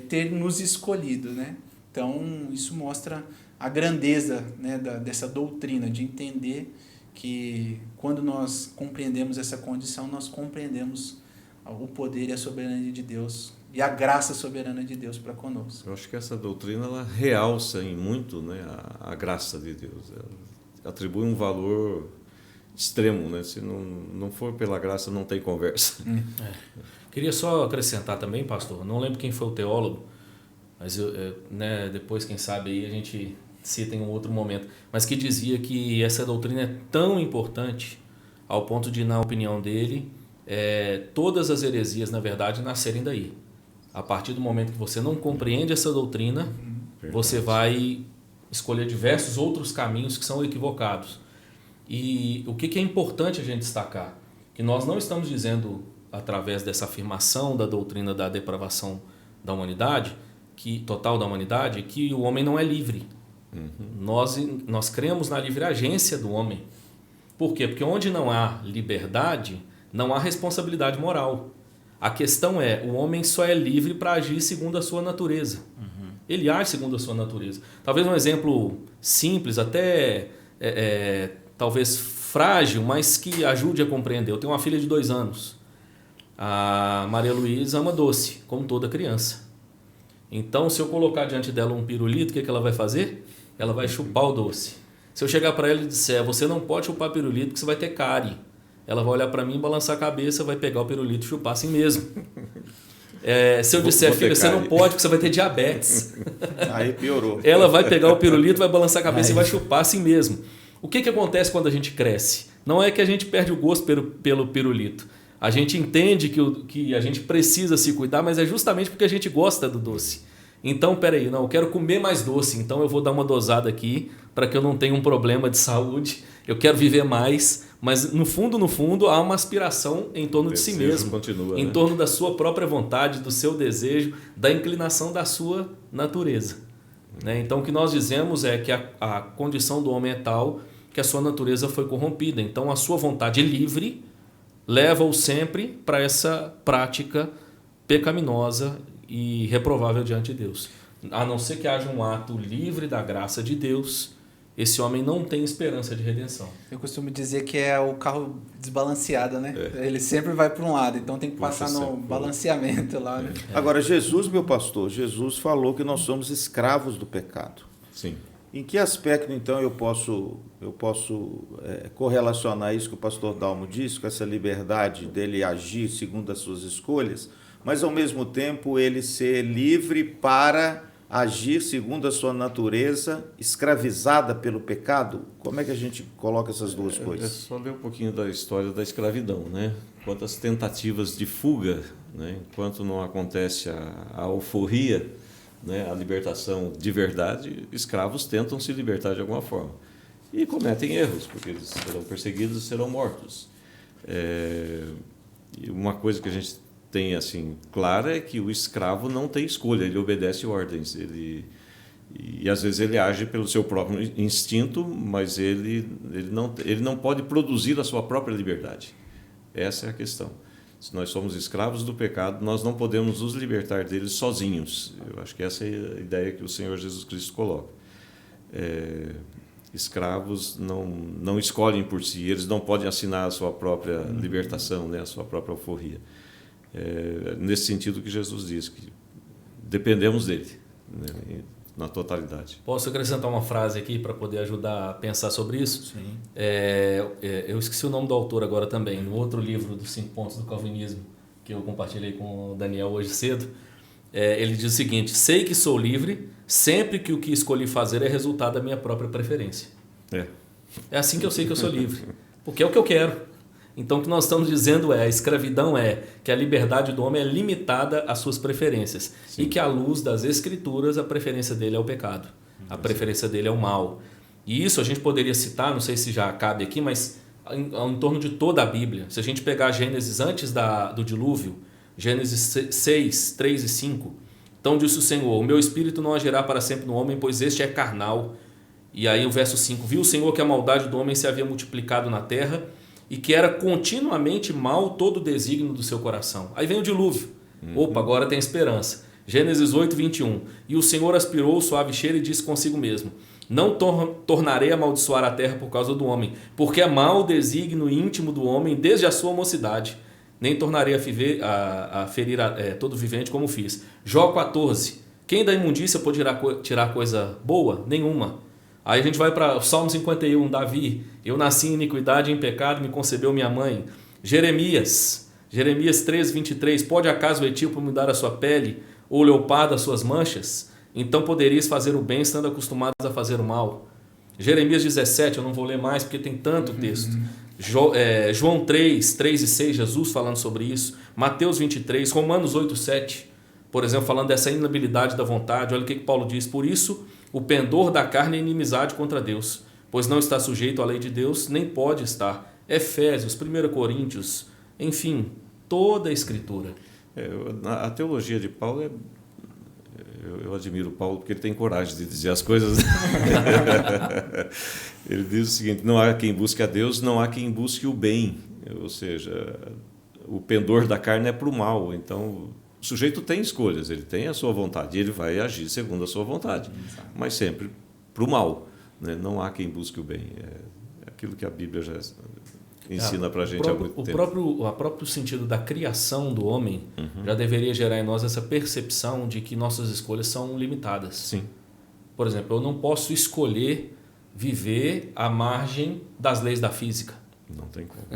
Speaker 2: ter nos escolhido, né? Então, isso mostra a grandeza, né, dessa doutrina, de entender que quando nós compreendemos essa condição, nós compreendemos o poder e a soberania de Deus e a graça soberana de Deus para conosco.
Speaker 4: Eu acho que essa doutrina ela realça em muito, né, a graça de Deus. Ela atribui um valor extremo, né? Se não for pela graça, não tem conversa.
Speaker 3: Queria só acrescentar também, pastor, não lembro quem foi o teólogo, mas né, depois, quem sabe, aí a gente cita em um outro momento, mas que dizia que essa doutrina é tão importante ao ponto de, na opinião dele, todas as heresias, na verdade, nascerem daí. A partir do momento que você não compreende essa doutrina, você vai escolher diversos outros caminhos que são equivocados. E o que é importante a gente destacar? Que nós não estamos dizendo, através dessa afirmação da doutrina da depravação da humanidade, total da humanidade, que o homem não é livre. Nós cremos na livre agência do homem. Por quê? Porque onde não há liberdade, não há responsabilidade moral. A questão o homem só é livre para agir segundo a sua natureza. Ele age segundo a sua natureza. Talvez um exemplo simples, até talvez frágil, mas que ajude a compreender. Eu tenho uma filha de 2 anos. A Maria Luísa ama doce, como toda criança. Então, se eu colocar diante dela um pirulito, o que ela vai fazer? Ela vai chupar o doce. Se eu chegar para ela e disser, você não pode chupar pirulito porque você vai ter cárie. Ela vai olhar para mim, balançar a cabeça, vai pegar o pirulito e chupar assim mesmo. Se eu disser, filha, você não pode porque você vai ter diabetes.
Speaker 1: Aí piorou.
Speaker 3: Ela vai pegar o pirulito, vai balançar a cabeça e vai chupar assim mesmo. O que acontece quando a gente cresce? Não é que a gente perde o gosto pelo pirulito. A gente entende que a gente precisa se cuidar, mas é justamente porque a gente gosta do doce. Então, peraí, eu quero comer mais doce, então eu vou dar uma dosada aqui para que eu não tenha um problema de saúde. Eu quero viver mais, mas no fundo, há uma aspiração em torno de si mesmo.
Speaker 4: Continua,
Speaker 3: em torno da sua própria vontade, do seu desejo, da inclinação da sua natureza. Então, o que nós dizemos é que a condição do homem é tal que a sua natureza foi corrompida. Então, a sua vontade livre leva-o sempre para essa prática pecaminosa e reprovável diante de Deus. A não ser que haja um ato livre da graça de Deus, esse homem não tem esperança de redenção.
Speaker 2: Eu costumo dizer que é o carro desbalanceado, né? Ele sempre vai para um lado, então tem que passar no balanceamento lá. Né?
Speaker 1: Agora, Jesus, meu pastor, Jesus falou que nós somos escravos do pecado.
Speaker 4: Sim.
Speaker 1: Em que aspecto, então, eu posso correlacionar isso que o pastor Dalmo disse, com essa liberdade dele agir segundo as suas escolhas, mas, ao mesmo tempo, ele ser livre para agir segundo a sua natureza, escravizada pelo pecado? Como é que a gente coloca essas duas coisas?
Speaker 4: É só ler um pouquinho da história da escravidão, né? Quantas tentativas de fuga, né? Enquanto não acontece a alforria, né? A libertação de verdade, escravos tentam se libertar de alguma forma. E cometem erros, porque eles serão perseguidos e serão mortos. E uma coisa que a gente tem assim clara é que o escravo não tem escolha, ele obedece ordens, e às vezes ele age pelo seu próprio instinto, mas ele não pode produzir a sua própria liberdade. Essa é a questão. Se nós somos escravos do pecado, nós não podemos nos libertar deles sozinhos. Eu acho que essa é a ideia que o Senhor Jesus Cristo coloca. Escravos não escolhem por si, eles não podem assinar a sua própria libertação, né, a sua própria alforria. Nesse sentido que Jesus diz, que dependemos dele, né, na totalidade.
Speaker 3: Posso acrescentar uma frase aqui para poder ajudar a pensar sobre isso?
Speaker 1: Sim.
Speaker 3: Eu esqueci o nome do autor agora também, no outro livro dos 5 pontos do calvinismo, que eu compartilhei com o Daniel hoje cedo. Ele diz o seguinte: sei que sou livre sempre que o que escolhi fazer é resultado da minha própria preferência. É assim que eu sei que eu sou livre, porque é o que eu quero. Então, o que nós estamos dizendo a escravidão é que a liberdade do homem é limitada às suas preferências. Sim. E que, à luz das Escrituras, a preferência dele é o pecado. A preferência dele é o mal. E isso a gente poderia citar, não sei se já cabe aqui, mas em torno de toda a Bíblia. Se a gente pegar Gênesis antes do dilúvio, Gênesis 6, 3 e 5, então disse o Senhor: o meu espírito não agirá para sempre no homem, pois este é carnal. E aí o verso 5, viu o Senhor que a maldade do homem se havia multiplicado na terra, e que era continuamente mal todo o desígnio do seu coração. Aí vem o dilúvio. Opa, agora tem esperança. Gênesis 8, 21. E o Senhor aspirou o suave cheiro e disse consigo mesmo: não tornarei a amaldiçoar a terra por causa do homem, porque é mau o desígnio íntimo do homem desde a sua mocidade. Nem tornarei a ferir todo vivente como fiz. Jó 14. Quem da imundícia pode tirar coisa boa? Nenhuma. Aí a gente vai para o Salmo 51, Davi: eu nasci em iniquidade e em pecado, me concebeu minha mãe. Jeremias 13, 23, pode acaso o etíope mudar a sua pele, ou o leopardo as suas manchas? Então poderíeis fazer o bem, estando acostumados a fazer o mal. Jeremias 17, eu não vou ler mais porque tem tanto texto. João 3, 3 e 6, Jesus falando sobre isso. Mateus 23, Romanos 8, 7, por exemplo, falando dessa inabilidade da vontade. Olha o que Paulo diz: por isso o pendor da carne é inimizade contra Deus, pois não está sujeito à lei de Deus, nem pode estar. Efésios, 1 Coríntios, enfim, toda a Escritura.
Speaker 4: A teologia de Paulo eu admiro Paulo porque ele tem coragem de dizer as coisas. Ele diz o seguinte: não há quem busque a Deus, não há quem busque o bem. Ou seja, o pendor da carne é para o mal. Então, o sujeito tem escolhas, ele tem a sua vontade e ele vai agir segundo a sua vontade, mas sempre para o mal, né? Não há quem busque o bem. É aquilo que a Bíblia já ensina para a gente há muito tempo.
Speaker 3: O próprio sentido da criação do homem já deveria gerar em nós essa percepção de que nossas escolhas são limitadas.
Speaker 4: Sim.
Speaker 3: Por exemplo, eu não posso escolher viver à margem das leis da física.
Speaker 4: Não tem como.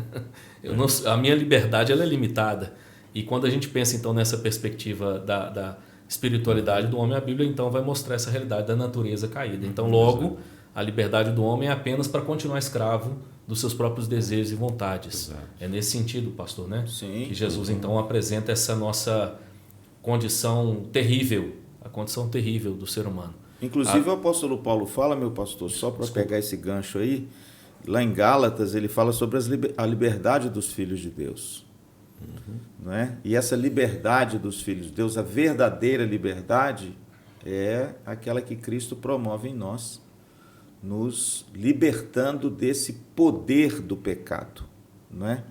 Speaker 3: A minha liberdade ela é limitada. E quando a gente pensa então nessa perspectiva da espiritualidade do homem, a Bíblia então vai mostrar essa realidade da natureza caída. Então, logo, a liberdade do homem é apenas para continuar escravo dos seus próprios desejos e vontades.
Speaker 4: Exato.
Speaker 3: É nesse sentido, pastor, né?
Speaker 1: Sim.
Speaker 3: Que Jesus então apresenta essa nossa condição terrível, a condição terrível do ser humano.
Speaker 1: Inclusive o apóstolo Paulo fala, meu pastor, só para pegar esse gancho aí, lá em Gálatas ele fala sobre a liberdade dos filhos de Deus. Não é? E essa liberdade dos filhos de Deus, a verdadeira liberdade, é aquela que Cristo promove em nós, nos libertando desse poder do pecado. Não é?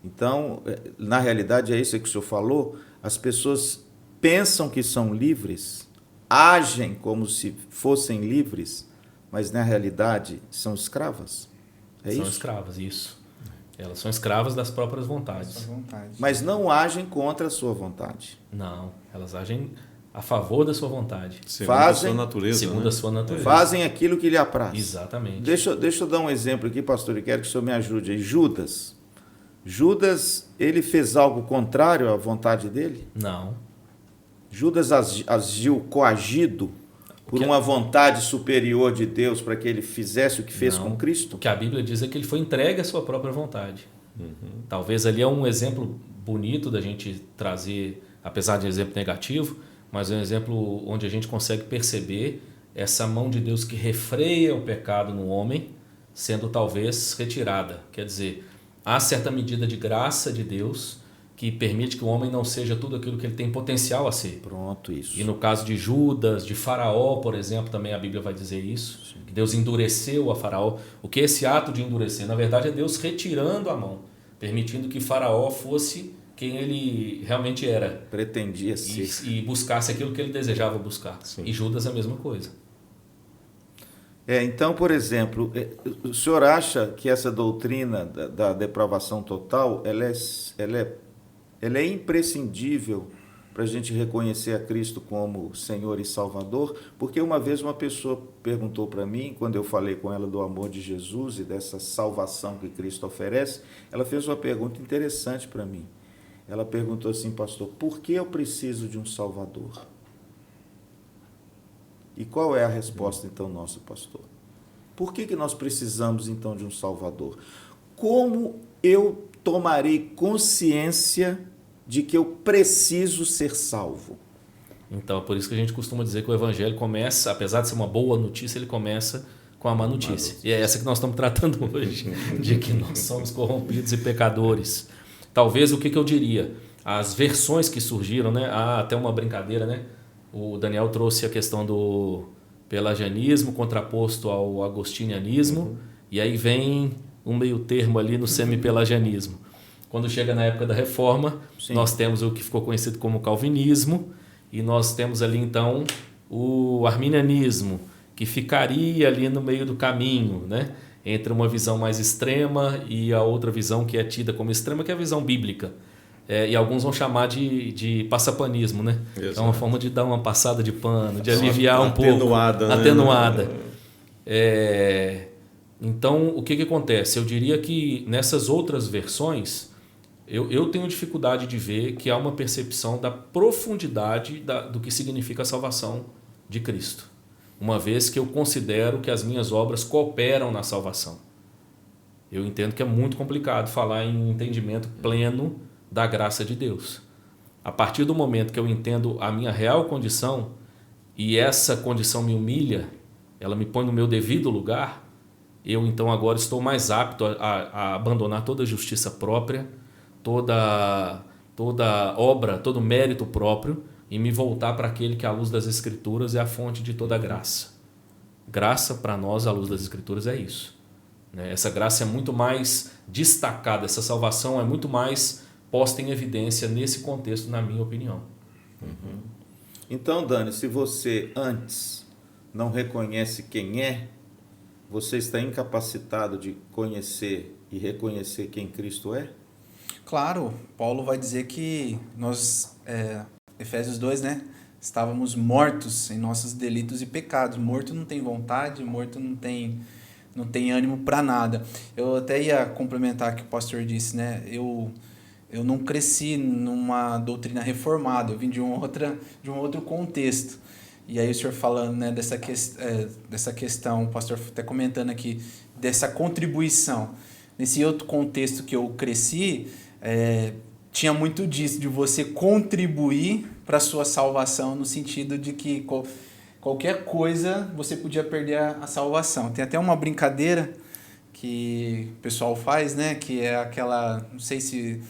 Speaker 1: Então, na realidade, é isso que o senhor falou, as pessoas pensam que são livres, agem como se fossem livres, mas na realidade são escravas.
Speaker 3: São escravas, isso. Elas são escravas das próprias vontades.
Speaker 1: Mas não agem contra a sua vontade.
Speaker 3: Não, elas agem a favor da sua vontade.
Speaker 4: Segundo a sua natureza.
Speaker 3: Segundo
Speaker 4: né?
Speaker 3: a sua natureza.
Speaker 1: Fazem aquilo que lhe apraz.
Speaker 3: Exatamente.
Speaker 1: Deixa eu dar um exemplo aqui, pastor, e quero que o senhor me ajude aí. Judas, ele fez algo contrário à vontade dele?
Speaker 3: Não.
Speaker 1: Judas agiu coagido por uma vontade superior de Deus para que ele fizesse o que fez
Speaker 3: Não.
Speaker 1: com Cristo?
Speaker 3: O que a Bíblia diz é que ele foi entregue à sua própria vontade. Talvez ali é um exemplo bonito da gente trazer, apesar de um exemplo negativo, mas é um exemplo onde a gente consegue perceber essa mão de Deus que refreia o pecado no homem, sendo talvez retirada. Quer dizer, há certa medida de graça de Deus que permite que o homem não seja tudo aquilo que ele tem potencial a ser.
Speaker 1: Pronto, isso.
Speaker 3: E no caso de Judas, de Faraó, por exemplo, também a Bíblia vai dizer isso, que Deus endureceu a Faraó. O que é esse ato de endurecer? Na verdade é Deus retirando a mão, permitindo que Faraó fosse quem ele realmente era.
Speaker 1: Pretendia ser.
Speaker 3: E buscasse aquilo que ele desejava buscar.
Speaker 4: Sim.
Speaker 3: E Judas a mesma coisa.
Speaker 1: Então, por exemplo, o senhor acha que essa doutrina da depravação total, ela é imprescindível para a gente reconhecer a Cristo como Senhor e Salvador? Porque uma vez uma pessoa perguntou para mim, quando eu falei com ela do amor de Jesus e dessa salvação que Cristo oferece, ela fez uma pergunta interessante para mim. Ela perguntou assim, pastor, por que eu preciso de um Salvador? E qual é a resposta, então, nossa, pastor? Por que nós precisamos, então, de um Salvador? Como eu tomarei consciência de que eu preciso ser salvo?
Speaker 3: Então, é por isso que a gente costuma dizer que o Evangelho começa, apesar de ser uma boa notícia, ele começa com a má notícia. E é essa que nós estamos tratando hoje, de que nós somos corrompidos e pecadores. Talvez o que eu diria? As versões que surgiram, né? Há até uma brincadeira, né? O Daniel trouxe a questão do pelagianismo contraposto ao agostinianismo, e aí vem um meio termo ali no semi-pelagianismo. Quando chega na época da Reforma,
Speaker 1: Sim.
Speaker 3: nós temos o que ficou conhecido como calvinismo, e nós temos ali então o arminianismo, que ficaria ali no meio do caminho, né? Entre uma visão mais extrema e a outra visão que é tida como extrema, que é a visão bíblica. E alguns vão chamar de passapanismo, né?
Speaker 4: Exato.
Speaker 3: É uma forma de dar uma passada de pano, de aliviar um
Speaker 4: atenuada,
Speaker 3: pouco.
Speaker 4: né?
Speaker 3: Atenuada. Então, o que acontece? Eu diria que nessas outras versões, eu tenho dificuldade de ver que há uma percepção da profundidade do que significa a salvação de Cristo. Uma vez que eu considero que as minhas obras cooperam na salvação. Eu entendo que é muito complicado falar em entendimento pleno da graça de Deus. A partir do momento que eu entendo a minha real condição e essa condição me humilha, ela me põe no meu devido lugar, eu então agora estou mais apto a abandonar toda a justiça própria, toda obra, todo mérito próprio e me voltar para aquele que, à luz das Escrituras, é a fonte de toda graça. Graça, para nós, à luz das Escrituras, é isso. Essa graça é muito mais destacada, essa salvação é muito mais posta em evidência nesse contexto, na minha opinião.
Speaker 1: Então, Dani, se você antes não reconhece quem é, você está incapacitado de conhecer e reconhecer quem Cristo é?
Speaker 2: Claro, Paulo vai dizer que nós, Efésios 2, né? Estávamos mortos em nossos delitos e pecados. Morto não tem vontade, morto não tem ânimo para nada. Eu até ia complementar o que o pastor disse, né? Eu não cresci numa doutrina reformada, eu vim de um outro contexto. E aí o senhor falando, né, dessa questão, o pastor até comentando aqui, dessa contribuição. Nesse outro contexto que eu cresci, tinha muito disso, de você contribuir para a sua salvação, no sentido de que qualquer coisa você podia perder a salvação. Tem até uma brincadeira que o pessoal faz, né, que é aquela, não sei se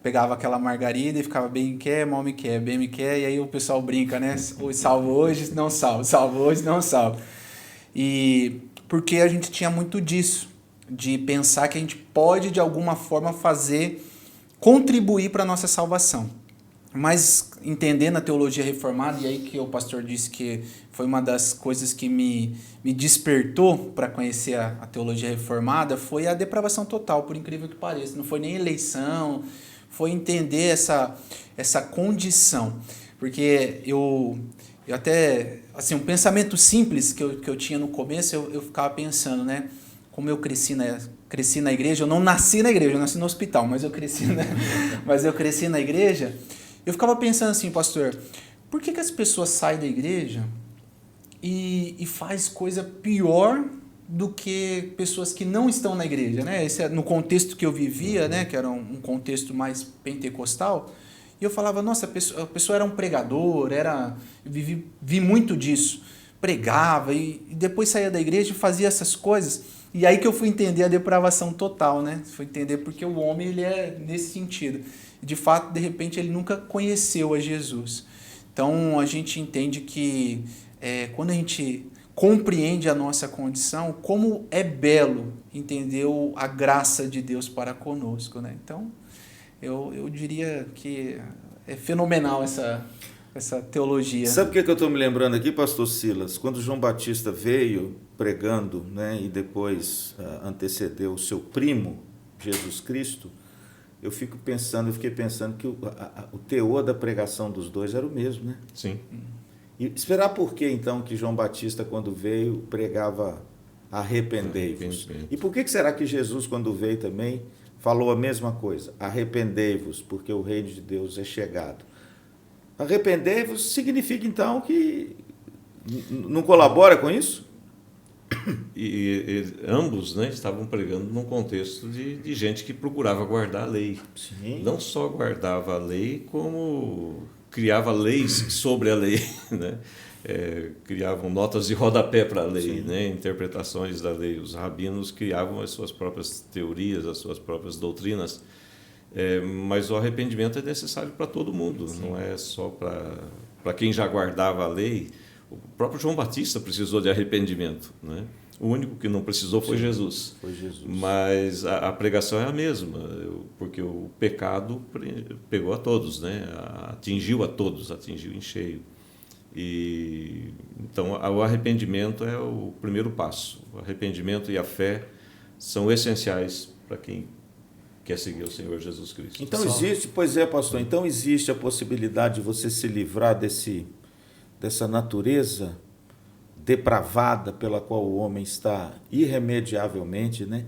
Speaker 2: pegava aquela margarida e ficava bem quer, mal me quer, bem me quer, e aí o pessoal brinca, né, salvo hoje, não salvo, salvo hoje, não salvo. E porque a gente tinha muito disso, de pensar que a gente pode de alguma forma contribuir para a nossa salvação. Mas entendendo a teologia reformada, e aí que o pastor disse que foi uma das coisas que me despertou para conhecer a teologia reformada, foi a depravação total, por incrível que pareça. Não foi nem eleição, foi entender essa condição. Porque eu até, assim, um pensamento simples que eu tinha no começo, eu ficava pensando, né? Como eu cresci na igreja, eu não nasci na igreja, eu nasci no hospital, mas eu cresci na igreja. Eu ficava pensando assim, pastor, por que as pessoas saem da igreja e faz coisa pior do que pessoas que não estão na igreja, né? Esse é no contexto que eu vivia, né? Que era um contexto mais pentecostal. E eu falava, nossa, a pessoa era um pregador, vi muito disso. Pregava e depois saía da igreja e fazia essas coisas. E aí que eu fui entender a depravação total, né? Fui entender porque o homem ele é nesse sentido. De fato, de repente, ele nunca conheceu a Jesus. Então, a gente entende que quando a gente compreende a nossa condição, como é belo entender a graça de Deus para conosco, né? Então, eu diria que é fenomenal essa teologia.
Speaker 1: Sabe o que eu estou me lembrando aqui, pastor Silas? Quando João Batista veio pregando, né, e depois antecedeu o seu primo, Jesus Cristo, eu fiquei pensando que o teor da pregação dos dois era o mesmo, né?
Speaker 4: Sim.
Speaker 1: E esperar por que, então, que João Batista, quando veio, pregava arrependei-vos? E por que será que Jesus, quando veio também, falou a mesma coisa? Arrependei-vos, porque o reino de Deus é chegado. Arrependei-vos significa, então, que não colabora com isso?
Speaker 4: E ambos, né, estavam pregando num contexto de gente que procurava guardar a lei.
Speaker 1: Sim.
Speaker 4: Não só guardava a lei, como criava leis sobre a lei, né? Criavam notas de rodapé para a lei, né? Interpretações da lei. Os rabinos criavam as suas próprias teorias, as suas próprias doutrinas. Mas o arrependimento é necessário para todo mundo, sim, não é só para quem já guardava a lei. O próprio João Batista precisou de arrependimento, né? O único que não precisou foi Jesus.
Speaker 1: Foi Jesus.
Speaker 4: Mas a pregação é a mesma, porque o pecado pegou a todos, né? Atingiu a todos, atingiu em cheio. E então o arrependimento é o primeiro passo. O arrependimento e a fé são essenciais para quem quer seguir o Senhor Jesus Cristo.
Speaker 1: Então existe, pois é, pastor, então existe a possibilidade de você se livrar dessa natureza depravada pela qual o homem está irremediavelmente, né,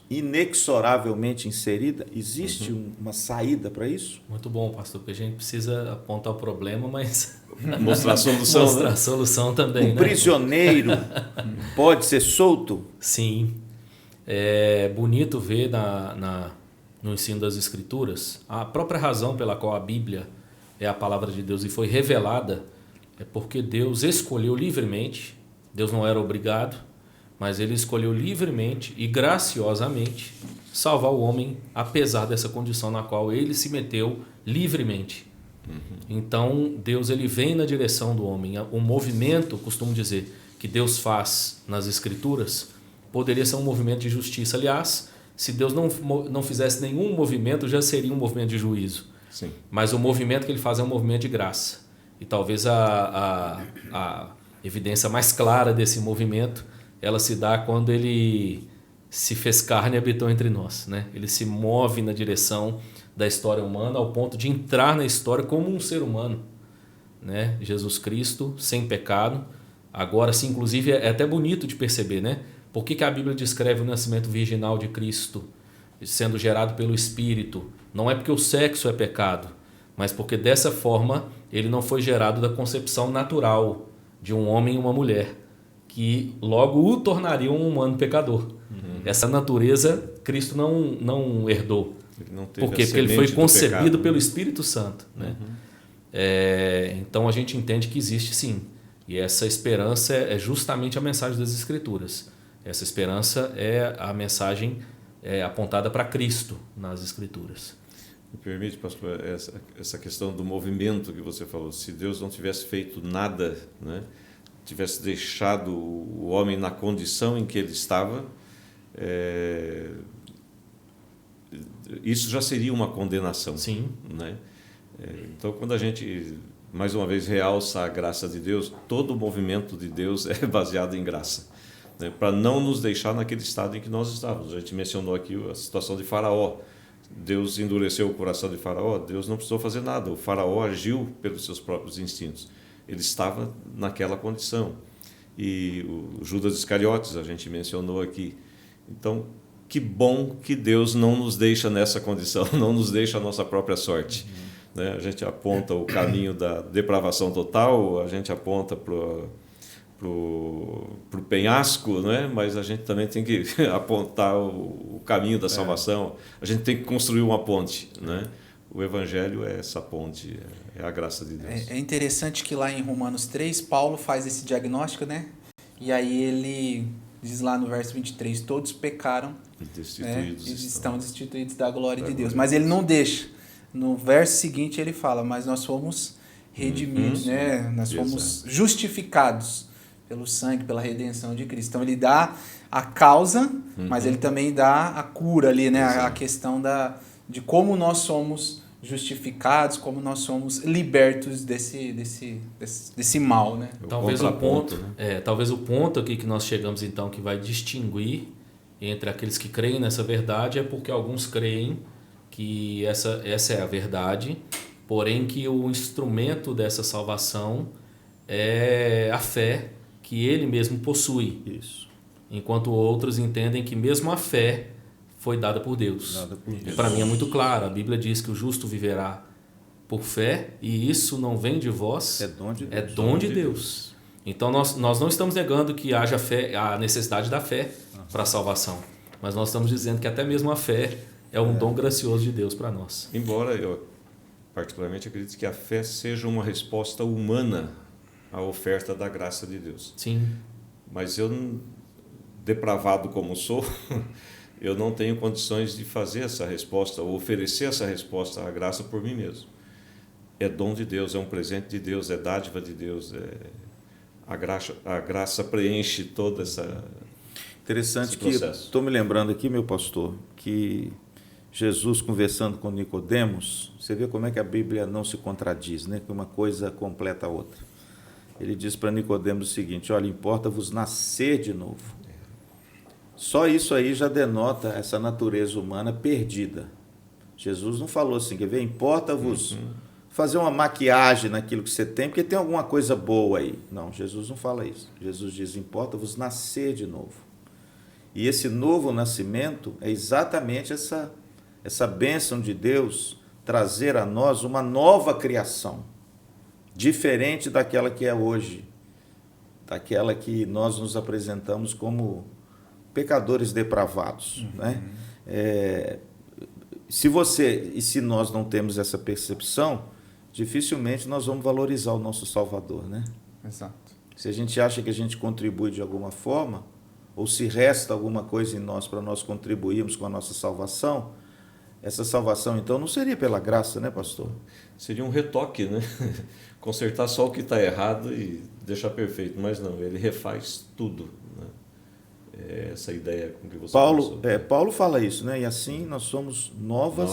Speaker 1: inexoravelmente inserida? Existe uma saída para isso?
Speaker 3: Muito bom, pastor, porque a gente precisa apontar o problema, mas
Speaker 4: mostrar a solução.
Speaker 3: Mostrar a solução também.
Speaker 1: O prisioneiro pode ser solto?
Speaker 3: Sim. É bonito ver no ensino das Escrituras a própria razão pela qual a Bíblia é a palavra de Deus e foi revelada. É porque Deus escolheu livremente, Deus não era obrigado, mas Ele escolheu livremente e graciosamente salvar o homem, apesar dessa condição na qual Ele se meteu livremente. Então, Deus ele vem na direção do homem. O movimento, costumo dizer, que Deus faz nas Escrituras, poderia ser um movimento de justiça. Aliás, se Deus não fizesse nenhum movimento, já seria um movimento de juízo.
Speaker 4: Sim.
Speaker 3: Mas o movimento que Ele faz é um movimento de graça. E talvez a evidência mais clara desse movimento, ela se dá quando ele se fez carne e habitou entre nós, né? Ele se move na direção da história humana ao ponto de entrar na história como um ser humano, né? Jesus Cristo, sem pecado. Agora sim, inclusive, é até bonito de perceber, né? Por que a Bíblia descreve o nascimento virginal de Cristo sendo gerado pelo Espírito? Não é porque o sexo é pecado, mas porque dessa forma ele não foi gerado da concepção natural de um homem e uma mulher, que logo o tornaria um humano pecador. Essa natureza Cristo não herdou. Por quê? Porque ele foi concebido pelo Espírito Santo, né? Então a gente entende que existe sim. E essa esperança é justamente a mensagem das Escrituras. Essa esperança é a mensagem apontada para Cristo nas Escrituras.
Speaker 4: Me permite, pastor, essa questão do movimento que você falou. Se Deus não tivesse feito nada, né, tivesse deixado o homem na condição em que ele estava, isso já seria uma condenação.
Speaker 3: Sim.
Speaker 4: Né? Então, quando a gente, mais uma vez, realça a graça de Deus, todo o movimento de Deus é baseado em graça, né, para não nos deixar naquele estado em que nós estávamos. A gente mencionou aqui a situação de Faraó, Deus endureceu o coração de Faraó, Deus não precisou fazer nada. O Faraó agiu pelos seus próprios instintos. Ele estava naquela condição. E o Judas Iscariotes, a gente mencionou aqui. Então, que bom que Deus não nos deixa nessa condição, não nos deixa a nossa própria sorte. Né? A gente aponta o caminho da depravação total, a gente aponta para o penhasco, né? Mas a gente também tem que apontar o caminho da salvação. A gente tem que construir uma ponte. Né? O Evangelho é essa ponte, é a graça de Deus.
Speaker 2: É interessante que lá em Romanos 3, Paulo faz esse diagnóstico, né? E aí ele diz lá no verso 23, todos pecaram,
Speaker 4: Destituídos
Speaker 2: estão destituídos da glória de Deus. Mas ele não deixa. No verso seguinte ele fala, mas nós fomos redimidos, né? Nós fomos justificados pelo sangue, pela redenção de Cristo. Então ele dá a causa, mas ele também dá a cura ali, né? A questão de como nós somos justificados, como nós somos libertos desse mal, né?
Speaker 3: Talvez o ponto aqui que nós chegamos então que vai distinguir entre aqueles que creem nessa verdade é porque alguns creem que essa é a verdade, porém que o instrumento dessa salvação é a fé que ele mesmo possui.
Speaker 1: Isso.
Speaker 3: Enquanto outros entendem que mesmo a fé foi dada por Deus. Para mim é muito claro, a Bíblia diz que o justo viverá por fé e isso não vem de vós, é dom de Deus. Então nós não estamos negando que haja fé, a necessidade da fé para a salvação, mas nós estamos dizendo que até mesmo a fé é um dom gracioso de Deus para nós.
Speaker 4: Embora eu particularmente acredito que a fé seja uma resposta humana à oferta da graça de Deus.
Speaker 3: Sim.
Speaker 4: Mas eu, depravado como sou, eu não tenho condições de fazer essa resposta ou oferecer essa resposta à graça por mim mesmo. É dom de Deus, é um presente de Deus, é dádiva de Deus. A graça preenche toda essa...
Speaker 1: Interessante que estou me lembrando aqui, meu pastor, que Jesus conversando com Nicodemos, você vê como é que a Bíblia não se contradiz, né? Que uma coisa completa a outra. Ele diz para Nicodemos o seguinte, olha, importa-vos nascer de novo. Só isso aí já denota essa natureza humana perdida. Jesus não falou assim, quer ver? Importa-vos fazer uma maquiagem naquilo que você tem, porque tem alguma coisa boa aí. Não, Jesus não fala isso. Jesus diz, importa-vos nascer de novo. E esse novo nascimento é exatamente essa bênção de Deus trazer a nós uma nova criação, diferente daquela que é hoje, daquela que nós nos apresentamos como pecadores depravados. Né? Se nós não temos essa percepção, dificilmente nós vamos valorizar o nosso Salvador. Né?
Speaker 2: Exato.
Speaker 1: Se a gente acha que a gente contribui de alguma forma, ou se resta alguma coisa em nós para nós contribuirmos com a nossa salvação, essa salvação então não seria pela graça, né, pastor?
Speaker 4: Seria um retoque, né? Consertar só o que está errado e deixar perfeito, mas não, ele refaz tudo. Né? É essa ideia com que você
Speaker 1: Paulo fala isso, né? E assim nós somos nova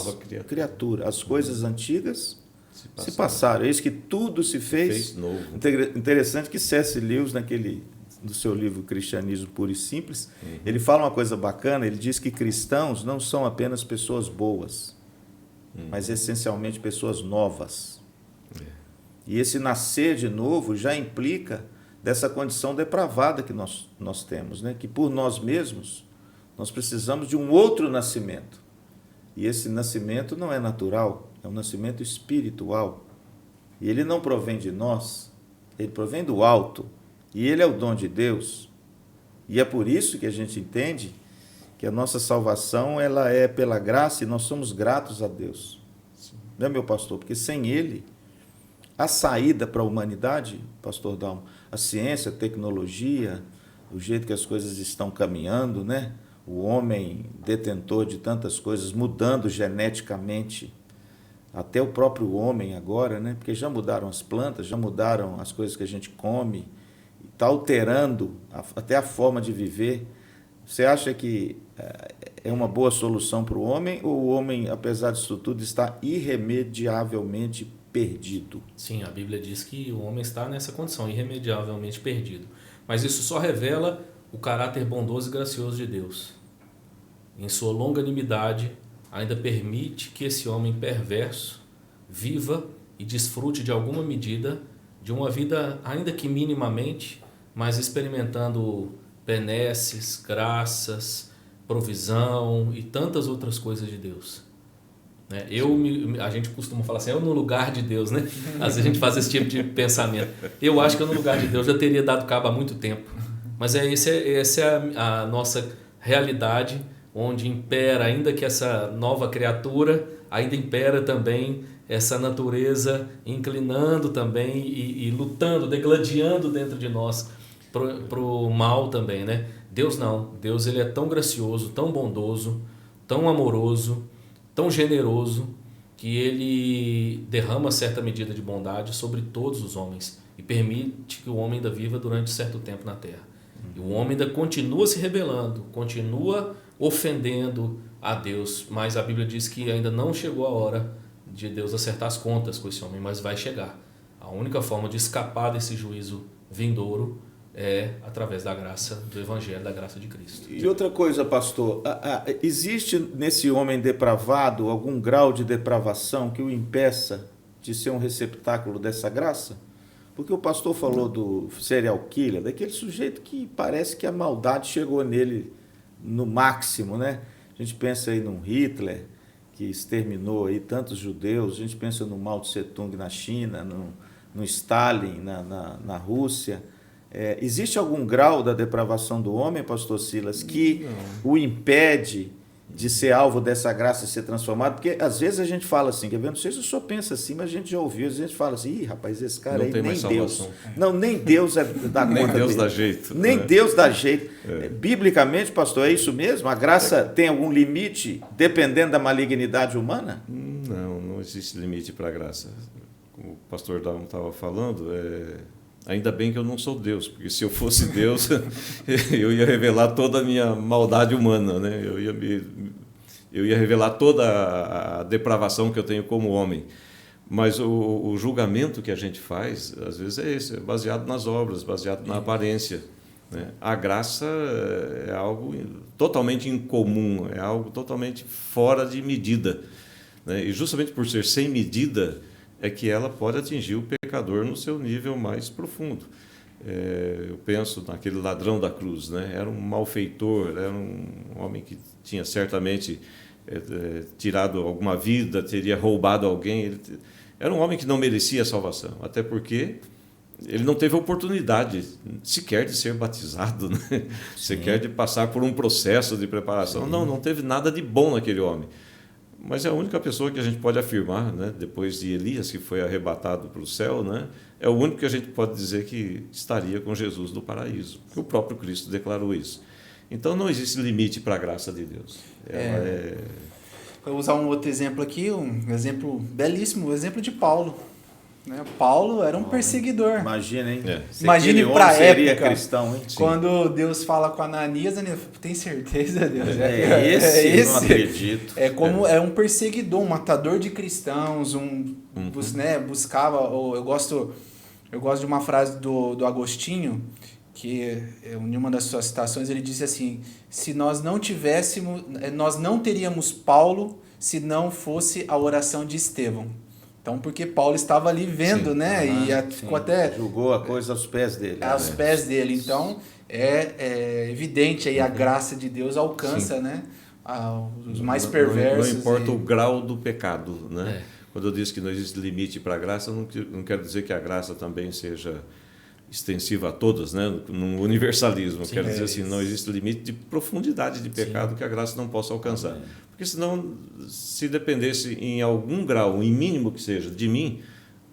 Speaker 1: criatura. As coisas antigas se passaram. Eis que tudo se fez
Speaker 4: novo.
Speaker 1: Interessante que C.S. Lewis, no seu livro Cristianismo Puro e Simples, ele fala uma coisa bacana, ele diz que cristãos não são apenas pessoas boas, mas essencialmente pessoas novas. E esse nascer de novo já implica dessa condição depravada que nós temos, né? Que por nós mesmos nós precisamos de um outro nascimento. E esse nascimento não é natural, é um nascimento espiritual. E ele não provém de nós, ele provém do alto. E ele é o dom de Deus. E é por isso que a gente entende que a nossa salvação ela é pela graça e nós somos gratos a Deus. Não é, meu pastor? Porque sem ele, a saída para a humanidade, pastor Dalmo, a ciência, a tecnologia, o jeito que as coisas estão caminhando, né? O homem detentor de tantas coisas, mudando geneticamente, até o próprio homem agora, né? Porque já mudaram as plantas, já mudaram as coisas que a gente come, está alterando até a forma de viver. Você acha que é uma boa solução para o homem, ou o homem, apesar disso tudo, está irremediavelmente perdido?
Speaker 3: Sim, a Bíblia diz que o homem está nessa condição, irremediavelmente perdido. Mas isso só revela o caráter bondoso e gracioso de Deus. Em sua longanimidade, ainda permite que esse homem perverso viva e desfrute de alguma medida de uma vida, ainda que minimamente, mas experimentando benesses, graças, provisão e tantas outras coisas de Deus. Né? A gente costuma falar assim, eu no lugar de Deus, né? Às vezes a gente faz esse tipo de pensamento. Eu acho que eu no lugar de Deus já teria dado cabo há muito tempo. Mas essa é a nossa realidade, onde impera, ainda que essa nova criatura, ainda impera também essa natureza inclinando também e lutando, degladiando dentro de nós para o mal também, né? Deus não. Deus, ele é tão gracioso, tão bondoso, tão amoroso, tão generoso, que ele derrama certa medida de bondade sobre todos os homens e permite que o homem ainda viva durante certo tempo na terra. E o homem ainda continua se rebelando, continua ofendendo a Deus, mas a Bíblia diz que ainda não chegou a hora de Deus acertar as contas com esse homem, mas vai chegar. A única forma de escapar desse juízo vindouro é através da graça do Evangelho, da graça de Cristo.
Speaker 1: E outra coisa, pastor, existe nesse homem depravado algum grau de depravação que o impeça de ser um receptáculo dessa graça? Porque o pastor falou do serial killer, daquele sujeito que parece que a maldade chegou nele no máximo, né? A gente pensa aí num Hitler, que exterminou aí tantos judeus, a gente pensa no Mao Tse Tung na China, no Stalin na Rússia. Existe algum grau da depravação do homem, pastor Silas, que o impede de ser alvo dessa graça e ser transformado? Porque às vezes a gente fala assim, quer ver? Não sei se o senhor pensa assim, mas a gente já ouviu, a gente fala assim, ih, rapaz, esse cara aí nem Deus. Não, nem Deus dá conta dele.
Speaker 4: Nem Deus dá jeito.
Speaker 1: Nem Deus dá jeito. Biblicamente, pastor, é isso mesmo? A graça tem algum limite dependendo da malignidade humana?
Speaker 4: Não existe limite para a graça. Como o pastor Dalmo estava falando, ainda bem que eu não sou Deus, porque se eu fosse Deus, eu ia revelar toda a minha maldade humana, né? Eu ia revelar toda a depravação que eu tenho como homem. Mas o julgamento que a gente faz, às vezes, é esse, é baseado nas obras, baseado na aparência, né? A graça é algo totalmente incomum, é algo totalmente fora de medida, né? E justamente por ser sem medida, é que ela pode atingir o pecador no seu nível mais profundo. Eu penso naquele ladrão da cruz, né? Era um malfeitor, era um homem que tinha certamente tirado alguma vida, teria roubado alguém. Era um homem que não merecia a salvação, até porque ele não teve oportunidade sequer de ser batizado, né? Sequer de passar por um processo de preparação. Sim. Não teve nada de bom naquele homem. Mas é a única pessoa que a gente pode afirmar, né, depois de Elias, que foi arrebatado para o céu, né, é o único que a gente pode dizer que estaria com Jesus no paraíso, porque o próprio Cristo declarou isso. Então não existe limite para a graça de Deus.
Speaker 2: Vou usar um outro exemplo aqui, um exemplo belíssimo, o exemplo de Paulo. Né? Paulo era um perseguidor.
Speaker 1: Imagina, hein?
Speaker 2: Imagine para a época,
Speaker 1: cristão, hein?
Speaker 2: quando Deus fala com Ananias, tem certeza, Deus?
Speaker 1: Esse, não acredito.
Speaker 2: É um perseguidor, um matador de cristãos, né, buscava, eu gosto de uma frase do Agostinho, que em uma das suas citações ele disse assim, se nós não teríamos Paulo se não fosse a oração de Estevão. Então, porque Paulo estava ali vendo, sim, né? Ficou até...
Speaker 1: Julgou a coisa aos pés dele.
Speaker 2: Aos pés dele. Então, é evidente aí a graça de Deus alcança, sim, né? Os mais perversos.
Speaker 4: Não importa o grau do pecado, né? Quando eu disse que não existe limite para a graça, não quero dizer que a graça também seja extensiva a todas, né? No universalismo. Sim, quero dizer assim, não existe limite de profundidade de pecado, sim, que a graça não possa alcançar. Porque senão, se dependesse em algum grau, em mínimo que seja, de mim,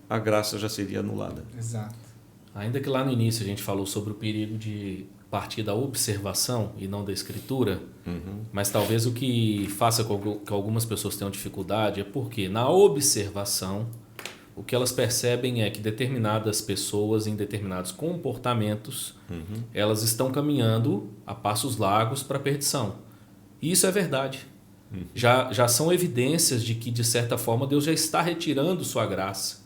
Speaker 4: a graça já seria anulada.
Speaker 2: Exato.
Speaker 3: Ainda que lá no início a gente falou sobre o perigo de partir da observação e não da escritura, mas talvez o que faça com que algumas pessoas tenham dificuldade é porque na observação o que elas percebem é que determinadas pessoas em determinados comportamentos elas estão caminhando a passos largos para a perdição. E isso é verdade. Já são evidências de que, de certa forma, Deus já está retirando sua graça.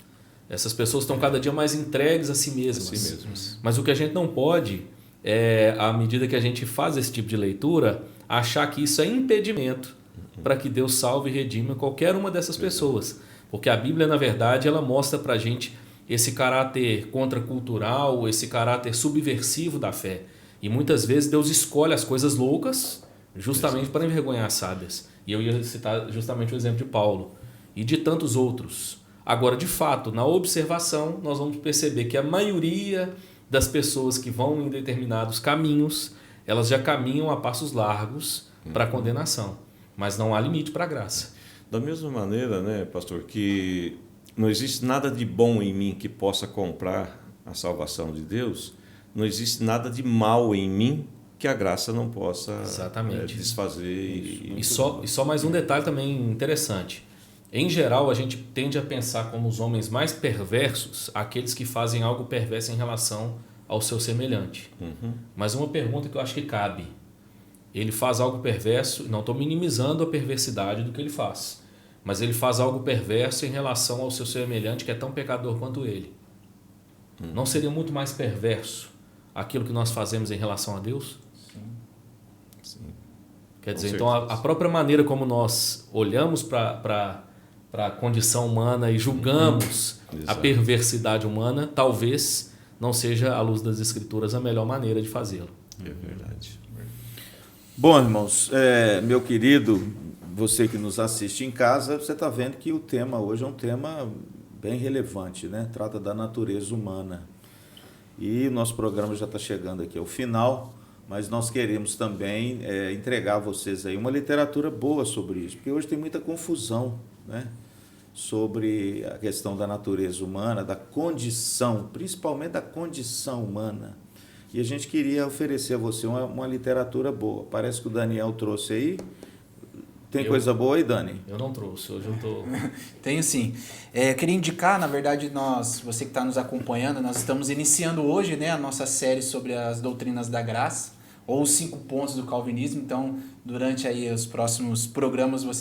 Speaker 3: Essas pessoas estão cada dia mais entregues a si mesmas. Mas o que a gente não pode é, à medida que a gente faz esse tipo de leitura, achar que isso é impedimento para que Deus salve e redima qualquer uma dessas pessoas. Porque a Bíblia, na verdade, ela mostra para a gente esse caráter contracultural, esse caráter subversivo da fé. E muitas vezes Deus escolhe as coisas loucas justamente para envergonhar as sábias. E eu ia citar justamente o exemplo de Paulo e de tantos outros. Agora, de fato, na observação, nós vamos perceber que a maioria das pessoas que vão em determinados caminhos, elas já caminham a passos largos para a condenação. Mas não há limite para a graça.
Speaker 4: Da mesma maneira, né, pastor, que não existe nada de bom em mim que possa comprar a salvação de Deus, não existe nada de mal em mim que a graça não possa desfazer.
Speaker 3: E só mais um detalhe também interessante. Em geral, a gente tende a pensar como os homens mais perversos aqueles que fazem algo perverso em relação ao seu semelhante. Mas uma pergunta que eu acho que cabe. Ele faz algo perverso, não estou minimizando a perversidade do que ele faz, mas ele faz algo perverso em relação ao seu semelhante que é tão pecador quanto ele. Não seria muito mais perverso aquilo que nós fazemos em relação a Deus?
Speaker 4: Sim.
Speaker 3: Quer dizer, então a própria maneira como nós olhamos para a condição humana e julgamos a perversidade humana, talvez não seja, à luz das Escrituras, a melhor maneira de fazê-lo.
Speaker 4: É verdade.
Speaker 1: Bom, irmãos, meu querido, você que nos assiste em casa, você está vendo que o tema hoje é um tema bem relevante, né? Trata da natureza humana. E o nosso programa já está chegando aqui ao final, mas nós queremos também entregar a vocês aí uma literatura boa sobre isso, porque hoje tem muita confusão, né? Sobre a questão da natureza humana, da condição, principalmente da condição humana. E a gente queria oferecer a você uma literatura boa. Parece que o Daniel trouxe aí. Tem coisa boa aí, Dani?
Speaker 3: Eu não trouxe, hoje eu estou...
Speaker 2: Tenho sim. Queria indicar, na verdade, você que está nos acompanhando, nós estamos iniciando hoje, né, a nossa série sobre as doutrinas da graça, ou os 5 pontos do calvinismo. Então, durante aí os próximos programas, a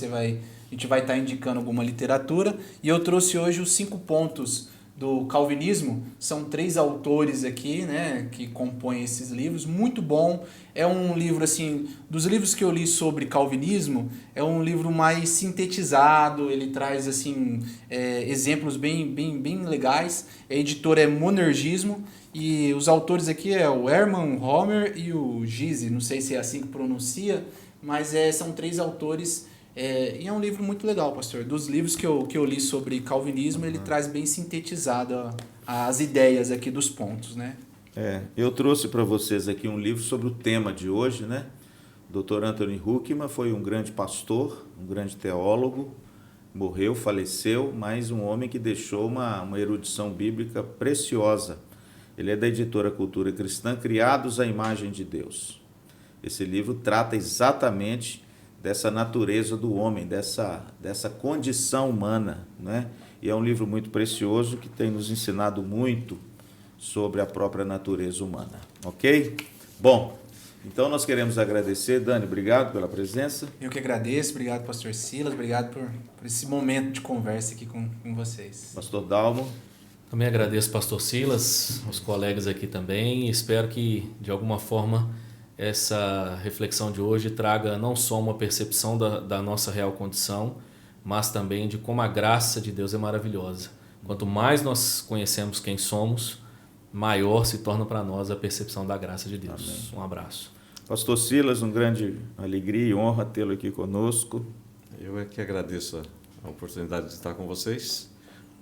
Speaker 2: gente vai estar indicando alguma literatura. E eu trouxe hoje os 5 pontos do calvinismo. São 3 autores aqui, né, que compõem esses livros. Muito bom. É um livro, assim, dos livros que eu li sobre calvinismo, é um livro mais sintetizado. Ele traz, assim, exemplos bem legais. A editora é Monergismo. E os autores aqui é o Hermann Homer e o Gysi. Não sei se é assim que pronuncia, mas são 3 autores. E é um livro muito legal, pastor. Dos livros que eu li sobre calvinismo, ele traz bem sintetizado as ideias aqui dos pontos, né?
Speaker 1: Eu trouxe para vocês aqui um livro sobre o tema de hoje, né? Dr. Anthony Huckman foi um grande pastor, um grande teólogo, morreu, faleceu, mas um homem que deixou uma erudição bíblica preciosa. Ele é da editora Cultura Cristã, Criados à Imagem de Deus. Esse livro trata exatamente dessa natureza do homem, dessa condição humana, né? E é um livro muito precioso que tem nos ensinado muito sobre a própria natureza humana, ok? Bom, então nós queremos agradecer. Dani, obrigado pela presença.
Speaker 2: Eu que agradeço, obrigado, pastor Silas, obrigado por esse momento de conversa aqui com vocês.
Speaker 1: Pastor Dalmo.
Speaker 3: Também agradeço, pastor Silas, os colegas aqui também, e espero que, de alguma forma, essa reflexão de hoje traga não só uma percepção da nossa real condição, mas também de como a graça de Deus é maravilhosa. Quanto mais nós conhecemos quem somos, maior se torna para nós a percepção da graça de Deus. Amém. Um abraço.
Speaker 1: Pastor Silas, uma grande alegria e honra tê-lo aqui conosco.
Speaker 4: Eu é que agradeço a oportunidade de estar com vocês.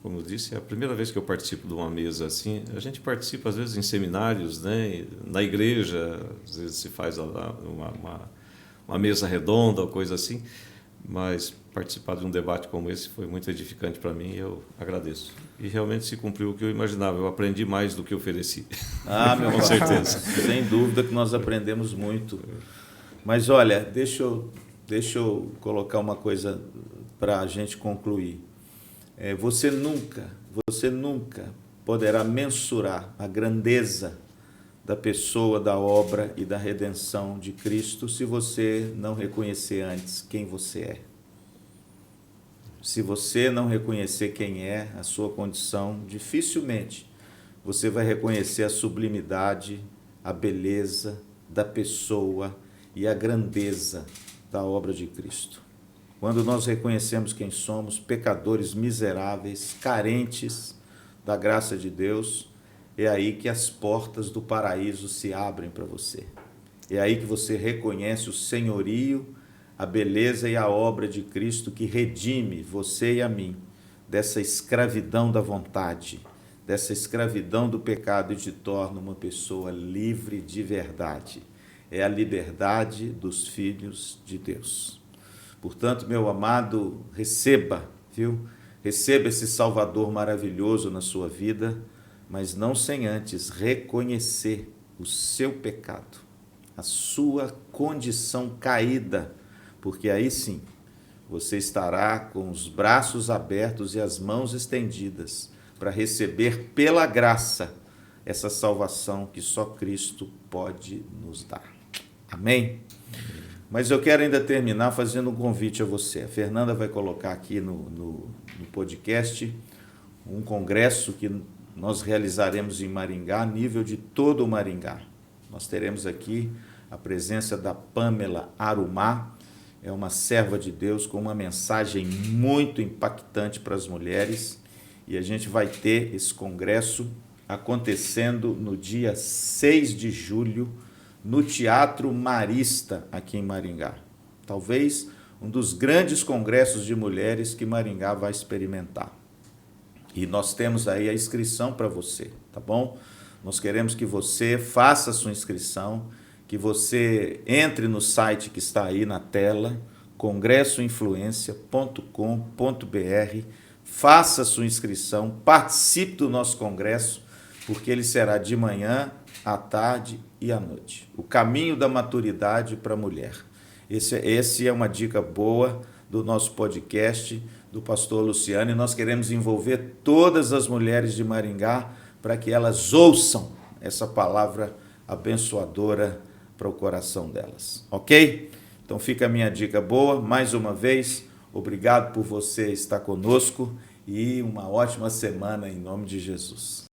Speaker 4: Como eu disse, é a primeira vez que eu participo de uma mesa assim. A gente participa, às vezes, em seminários, né? Na igreja, às vezes se faz uma mesa redonda ou coisa assim, mas participar de um debate como esse foi muito edificante para mim e eu agradeço. E realmente se cumpriu o que eu imaginava, eu aprendi mais do que ofereci.
Speaker 1: Meu
Speaker 4: com certeza.
Speaker 1: Sem dúvida que nós aprendemos muito. Mas olha, deixa eu colocar uma coisa para a gente concluir. Você nunca poderá mensurar a grandeza da pessoa, da obra e da redenção de Cristo se você não reconhecer antes quem você é. Se você não reconhecer quem é, a sua condição, dificilmente você vai reconhecer a sublimidade, a beleza da pessoa e a grandeza da obra de Cristo. quando nós reconhecemos quem somos, pecadores miseráveis, carentes da graça de Deus, é aí que as portas do paraíso se abrem para você. É aí que você reconhece o senhorio, a beleza e a obra de Cristo que redime você e a mim dessa escravidão da vontade, dessa escravidão do pecado e te torna uma pessoa livre de verdade. É a liberdade dos filhos de Deus. Portanto, meu amado, receba, viu? Receba esse Salvador maravilhoso na sua vida, mas não sem antes reconhecer o seu pecado, a sua condição caída, porque aí sim você estará com os braços abertos e as mãos estendidas para receber pela graça essa salvação que só Cristo pode nos dar. Amém? Mas eu quero ainda terminar fazendo um convite a você. A Fernanda vai colocar aqui no podcast um congresso que nós realizaremos em Maringá, a nível de todo o Maringá. Nós teremos aqui a presença da Pamela Arumá, é uma serva de Deus com uma mensagem muito impactante para as mulheres, e a gente vai ter esse congresso acontecendo no dia 6 de julho, no Teatro Marista, aqui em Maringá. Talvez um dos grandes congressos de mulheres que Maringá vai experimentar. E nós temos aí a inscrição para você, tá bom? Nós queremos que você faça a sua inscrição, que você entre no site que está aí na tela, congressoinfluencia.com.br, faça a sua inscrição, participe do nosso congresso, porque ele será de manhã, à tarde e à noite. O caminho da maturidade para a mulher. Esse é uma dica boa do nosso podcast, do pastor Luciano, e nós queremos envolver todas as mulheres de Maringá para que elas ouçam essa palavra abençoadora para o coração delas, ok? Então fica a minha dica boa, mais uma vez, obrigado por você estar conosco e uma ótima semana em nome de Jesus.